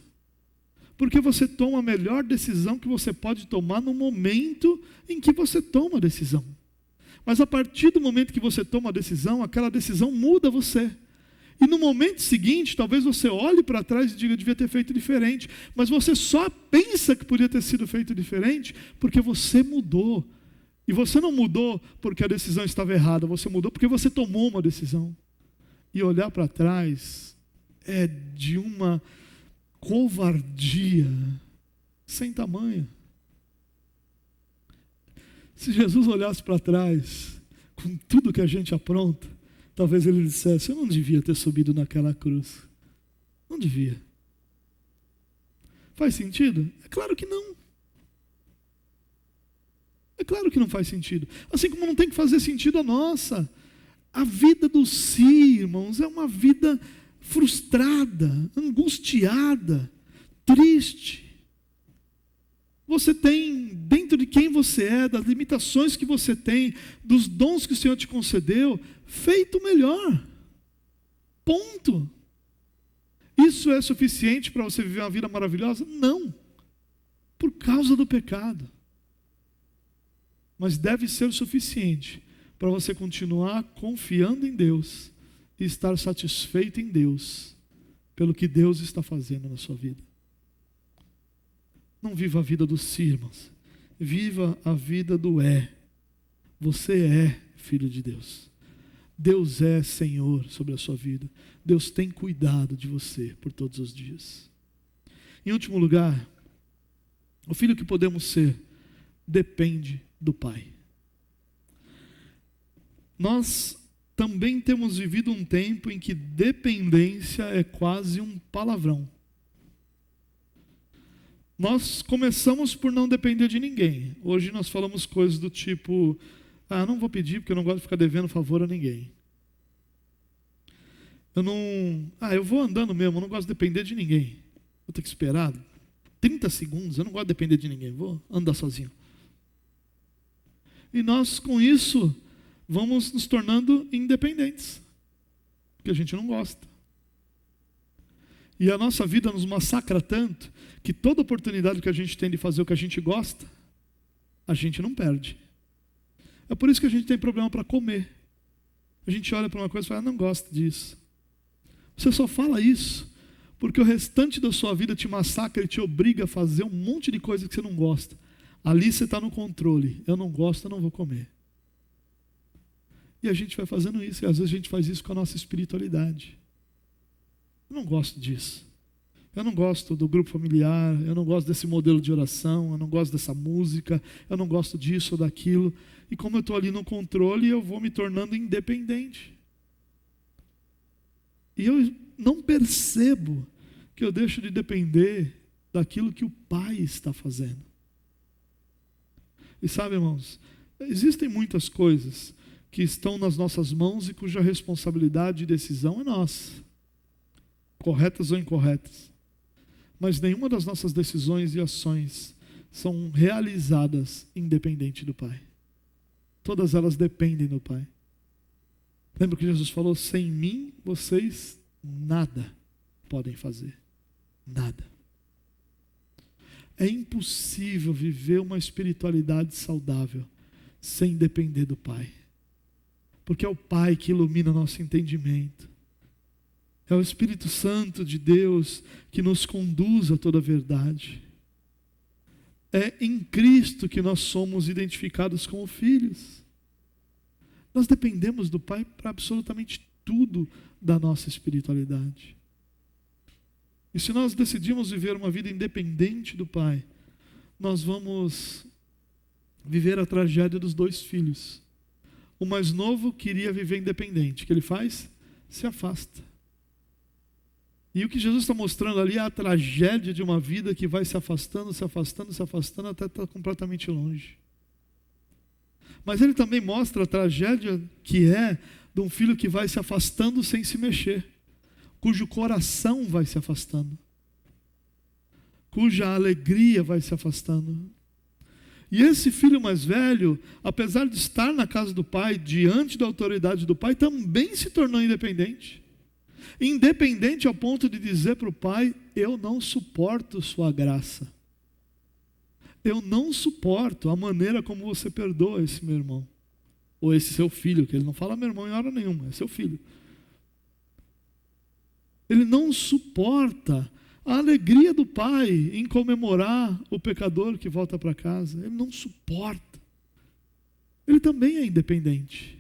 Porque você toma a melhor decisão que você pode tomar no momento em que você toma a decisão. Mas a partir do momento que você toma a decisão, aquela decisão muda você. E no momento seguinte, talvez você olhe para trás e diga, devia ter feito diferente. Mas você só pensa que podia ter sido feito diferente porque você mudou. E você não mudou porque a decisão estava errada, você mudou porque você tomou uma decisão. E olhar para trás é de uma covardia sem tamanho. Se Jesus olhasse para trás, com tudo que a gente apronta, talvez ele dissesse, eu não devia ter subido naquela cruz. Não devia. Faz sentido? É claro que não. É claro que não faz sentido. Assim como não tem que fazer sentido a nossa. A vida do Si, irmãos, é uma vida frustrada, angustiada, triste. Você tem, dentro de quem você é, das limitações que você tem, dos dons que o Senhor te concedeu, feito o melhor. Ponto. Isso é suficiente para você viver uma vida maravilhosa? Não. Por causa do pecado. Mas deve ser o suficiente para você continuar confiando em Deus e estar satisfeito em Deus pelo que Deus está fazendo na sua vida. Não viva a vida do Si, irmãos. Viva a vida do É. Você é filho de Deus. Deus é Senhor sobre a sua vida. Deus tem cuidado de você por todos os dias. Em último lugar, o filho que podemos ser depende do Pai. Nós também temos vivido um tempo em que dependência é quase um palavrão. Nós começamos por não depender de ninguém. Hoje nós falamos coisas do tipo, não vou pedir porque eu não gosto de ficar devendo favor a ninguém. Eu vou andando mesmo, eu não gosto de depender de ninguém. Vou ter que esperar 30 segundos, eu não gosto de depender de ninguém, vou andar sozinho. E nós com isso vamos nos tornando independentes, porque a gente não gosta. E a nossa vida nos massacra tanto, que toda oportunidade que a gente tem de fazer o que a gente gosta, a gente não perde. É por isso que a gente tem problema para comer. A gente olha para uma coisa e fala, não gosto disso. Você só fala isso porque o restante da sua vida te massacra e te obriga a fazer um monte de coisa que você não gosta. Ali você está no controle. Eu não gosto, eu não vou comer. E a gente vai fazendo isso. E às vezes a gente faz isso com a nossa espiritualidade. Eu não gosto disso. Eu não gosto do grupo familiar. Eu não gosto desse modelo de oração. Eu não gosto dessa música. Eu não gosto disso ou daquilo. E como eu estou ali no controle, eu vou me tornando independente. E eu não percebo que eu deixo de depender daquilo que o Pai está fazendo. E sabe, irmãos, existem muitas coisas que estão nas nossas mãos e cuja responsabilidade e decisão é nossa, corretas ou incorretas. Mas nenhuma das nossas decisões e ações são realizadas independente do Pai. Todas elas dependem do Pai. Lembra que Jesus falou, sem mim vocês nada podem fazer. Nada. É impossível viver uma espiritualidade saudável sem depender do Pai. Porque é o Pai que ilumina nosso entendimento. É o Espírito Santo de Deus que nos conduz a toda a verdade. É em Cristo que nós somos identificados como filhos. Nós dependemos do Pai para absolutamente tudo da nossa espiritualidade. E se nós decidimos viver uma vida independente do Pai, nós vamos viver a tragédia dos dois filhos. O mais novo queria viver independente. O que ele faz? Se afasta. E o que Jesus está mostrando ali é a tragédia de uma vida que vai se afastando, se afastando, se afastando, até estar completamente longe. Mas ele também mostra a tragédia que é de um filho que vai se afastando sem se mexer, cujo coração vai se afastando, cuja alegria vai se afastando. E esse filho mais velho, apesar de estar na casa do pai, diante da autoridade do pai, também se tornou independente. Independente ao ponto de dizer para o pai: eu não suporto sua graça. Eu não suporto a maneira como você perdoa esse meu irmão. Ou esse seu filho, que ele não fala meu irmão em hora nenhuma, é seu filho. Ele não suporta a alegria do pai em comemorar o pecador que volta para casa. Ele não suporta. Ele também é independente.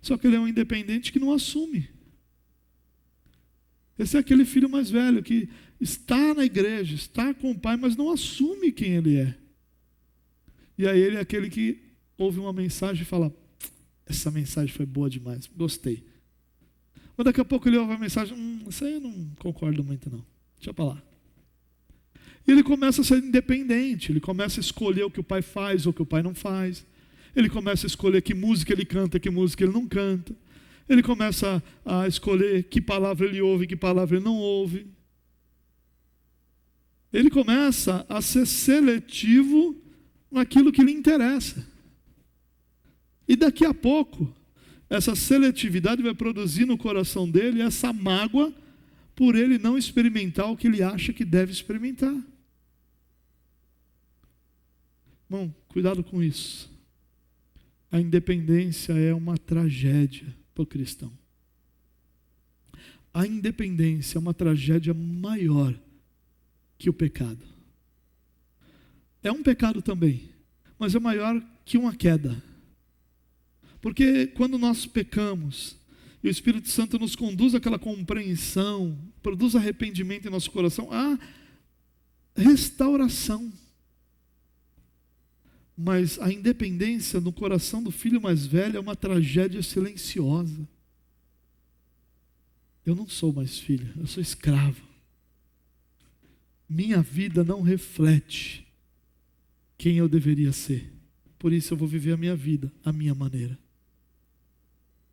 Só que ele é um independente que não assume. Esse é aquele filho mais velho que está na igreja, está com o pai, mas não assume quem ele é. E aí ele é aquele que ouve uma mensagem e fala: essa mensagem foi boa demais, gostei. Mas daqui a pouco ele ouve a mensagem: isso aí eu não concordo muito não, deixa pra lá. E ele começa a ser independente, ele começa a escolher o que o pai faz ou o que o pai não faz. Ele começa a escolher que música ele canta, que música ele não canta. Ele começa a escolher que palavra ele ouve e que palavra ele não ouve. Ele começa a ser seletivo naquilo que lhe interessa. E daqui a pouco, essa seletividade vai produzir no coração dele essa mágoa por ele não experimentar o que ele acha que deve experimentar. Irmão, cuidado com isso. A independência é uma tragédia para o cristão. A independência é uma tragédia maior que o pecado. É um pecado também, mas é maior que uma queda. Porque quando nós pecamos, e o Espírito Santo nos conduz àquela compreensão, produz arrependimento em nosso coração, há restauração. Mas a independência no coração do filho mais velho é uma tragédia silenciosa. Eu não sou mais filho, eu sou escravo. Minha vida não reflete quem eu deveria ser. Por isso eu vou viver a minha vida, a minha maneira.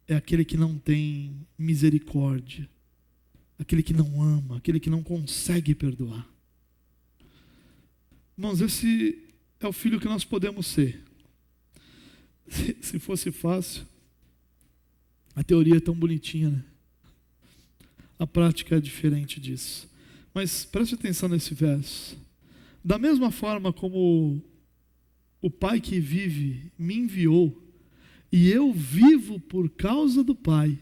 É aquele que não tem misericórdia, aquele que não ama, aquele que não consegue perdoar. Irmãos, esse é o filho que nós podemos ser. Se fosse fácil, a teoria é tão bonitinha, né? A prática é diferente disso. Mas preste atenção nesse verso. Da mesma forma como o Pai que vive me enviou, e eu vivo por causa do Pai,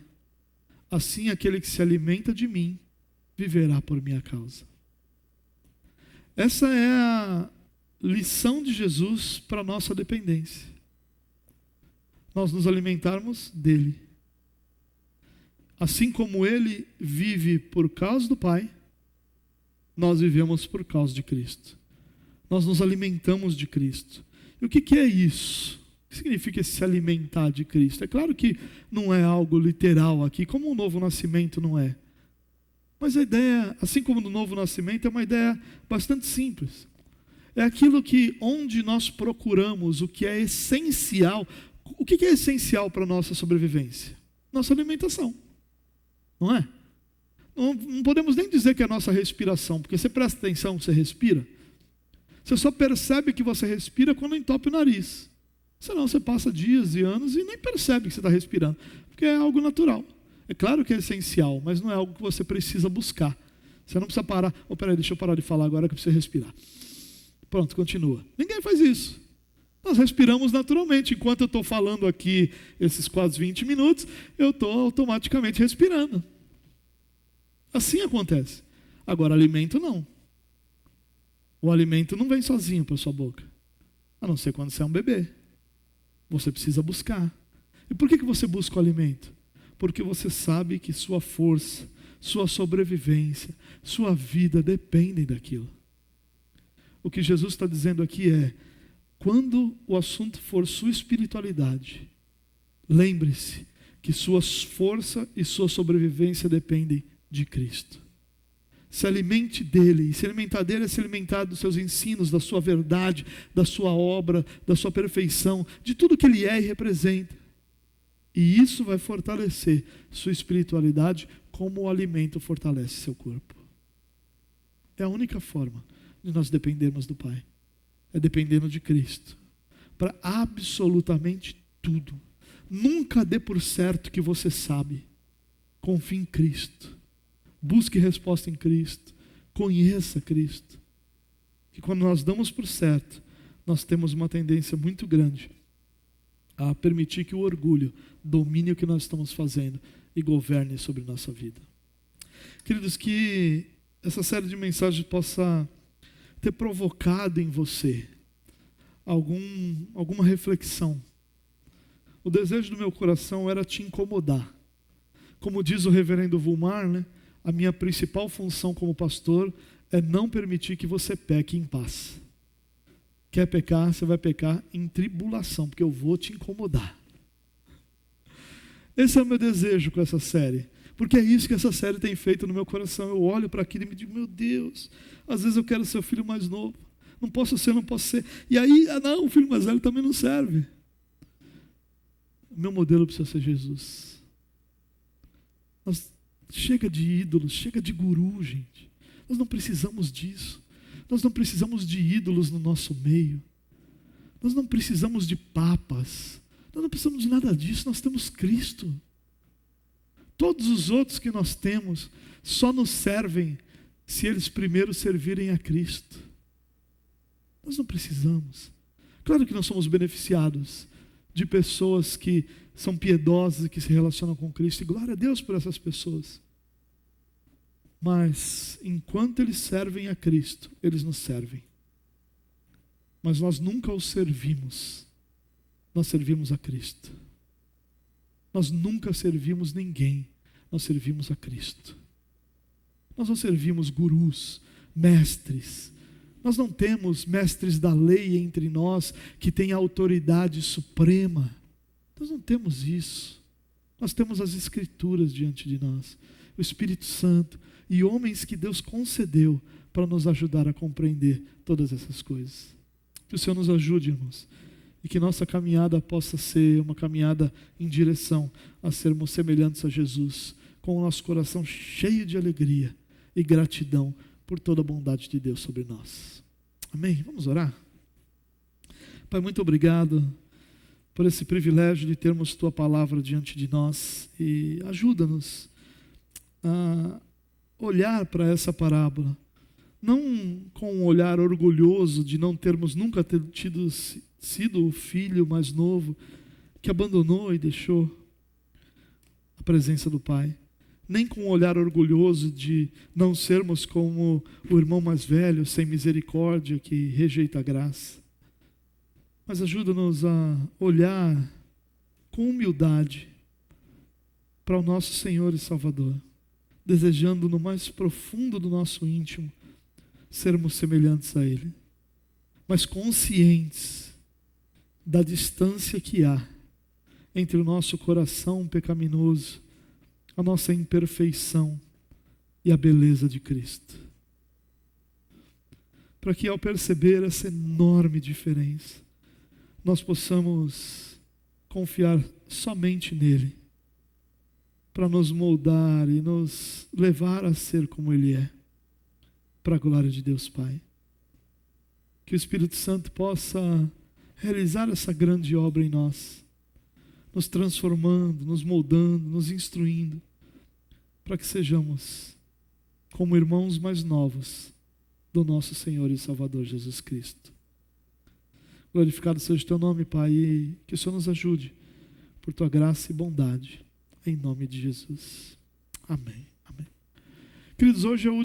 assim aquele que se alimenta de mim, viverá por minha causa. Essa é a lição de Jesus para a nossa dependência. Nós nos alimentarmos dele. Assim como ele vive por causa do Pai, nós vivemos por causa de Cristo. Nós nos alimentamos de Cristo. E o que é isso? O que significa se alimentar de Cristo? É claro que não é algo literal aqui, como um novo nascimento não é. Mas a ideia, assim como no novo nascimento, é uma ideia bastante simples. É aquilo que, onde nós procuramos o que é essencial. O que é essencial para a nossa sobrevivência? Nossa alimentação. Não é? Não podemos nem dizer que é a nossa respiração, porque você presta atenção, você respira. Você só percebe que você respira quando entope o nariz. Senão você passa dias e anos e nem percebe que você está respirando, porque é algo natural. É claro que é essencial, mas não é algo que você precisa buscar. Você não precisa parar. Peraí, deixa eu parar de falar agora que eu preciso respirar. Pronto, continua. Ninguém faz isso. Nós respiramos naturalmente. Enquanto eu estou falando aqui esses quase 20 minutos, eu estou automaticamente respirando. Assim acontece. Agora, alimento não. O alimento não vem sozinho para a sua boca. A não ser quando você é um bebê. Você precisa buscar. E por que você busca o alimento? Porque você sabe que sua força, sua sobrevivência, sua vida dependem daquilo. O que Jesus está dizendo aqui é: quando o assunto for sua espiritualidade, lembre-se que sua força e sua sobrevivência dependem de Cristo. Se alimente dele, e se alimentar dele é se alimentar dos seus ensinos, da sua verdade, da sua obra, da sua perfeição, de tudo que ele é e representa. E isso vai fortalecer sua espiritualidade como o alimento fortalece seu corpo. É a única forma de nós dependermos do Pai. É dependendo de Cristo. Para absolutamente tudo. Nunca dê por certo que você sabe. Confie em Cristo. Busque resposta em Cristo. Conheça Cristo. Que quando nós damos por certo, nós temos uma tendência muito grande a permitir que o orgulho domine o que nós estamos fazendo e governe sobre nossa vida. Queridos, que essa série de mensagens possa ter provocado em você alguma reflexão. O desejo do meu coração era te incomodar. Como diz o reverendo Vulmar, né? A minha principal função como pastor é não permitir que você peque em paz. Quer pecar, você vai pecar em tribulação, porque eu vou te incomodar. Esse é o meu desejo com essa série, porque é isso que essa série tem feito no meu coração. Eu olho para aquilo e me digo, meu Deus, às vezes eu quero ser o filho mais novo. Não posso ser. E aí, não, o filho mais velho também não serve. O meu modelo precisa ser Jesus. Chega de ídolos, chega de guru, gente. Nós não precisamos disso. Nós não precisamos de ídolos no nosso meio. Nós não precisamos de papas. Nós não precisamos de nada disso. Nós temos Cristo. Todos os outros que nós temos só nos servem se eles primeiro servirem a Cristo. Nós não precisamos. Claro que nós somos beneficiados de pessoas que são piedosas e que se relacionam com Cristo. E glória a Deus por essas pessoas. Mas, enquanto eles servem a Cristo, eles nos servem. Mas nós nunca os servimos. Nós servimos a Cristo. Nós nunca servimos ninguém. Nós servimos a Cristo. Nós não servimos gurus, mestres. Nós não temos mestres da lei entre nós que têm autoridade suprema. Nós não temos isso. Nós temos as Escrituras diante de nós. O Espírito Santo e homens que Deus concedeu para nos ajudar a compreender todas essas coisas. Que o Senhor nos ajude, irmãos, e que nossa caminhada possa ser uma caminhada em direção a sermos semelhantes a Jesus, com o nosso coração cheio de alegria e gratidão por toda a bondade de Deus sobre nós. Amém? Vamos orar? Pai, muito obrigado por esse privilégio de termos Tua palavra diante de nós e ajuda-nos a olhar para essa parábola, não com um olhar orgulhoso de não termos nunca sido o filho mais novo que abandonou e deixou a presença do Pai, nem com um olhar orgulhoso de não sermos como o irmão mais velho, sem misericórdia, que rejeita a graça, mas ajuda-nos a olhar com humildade para o nosso Senhor e Salvador, desejando no mais profundo do nosso íntimo sermos semelhantes a Ele, mas conscientes da distância que há entre o nosso coração pecaminoso, a nossa imperfeição e a beleza de Cristo. Para que ao perceber essa enorme diferença, nós possamos confiar somente nele, para nos moldar e nos levar a ser como Ele é, para a glória de Deus Pai. Que o Espírito Santo possa realizar essa grande obra em nós, nos transformando, nos moldando, nos instruindo, para que sejamos como irmãos mais novos do nosso Senhor e Salvador Jesus Cristo. Glorificado seja o Teu nome, Pai, e que o Senhor nos ajude por Tua graça e bondade. Em nome de Jesus. Amém. Amém. Queridos, hoje é o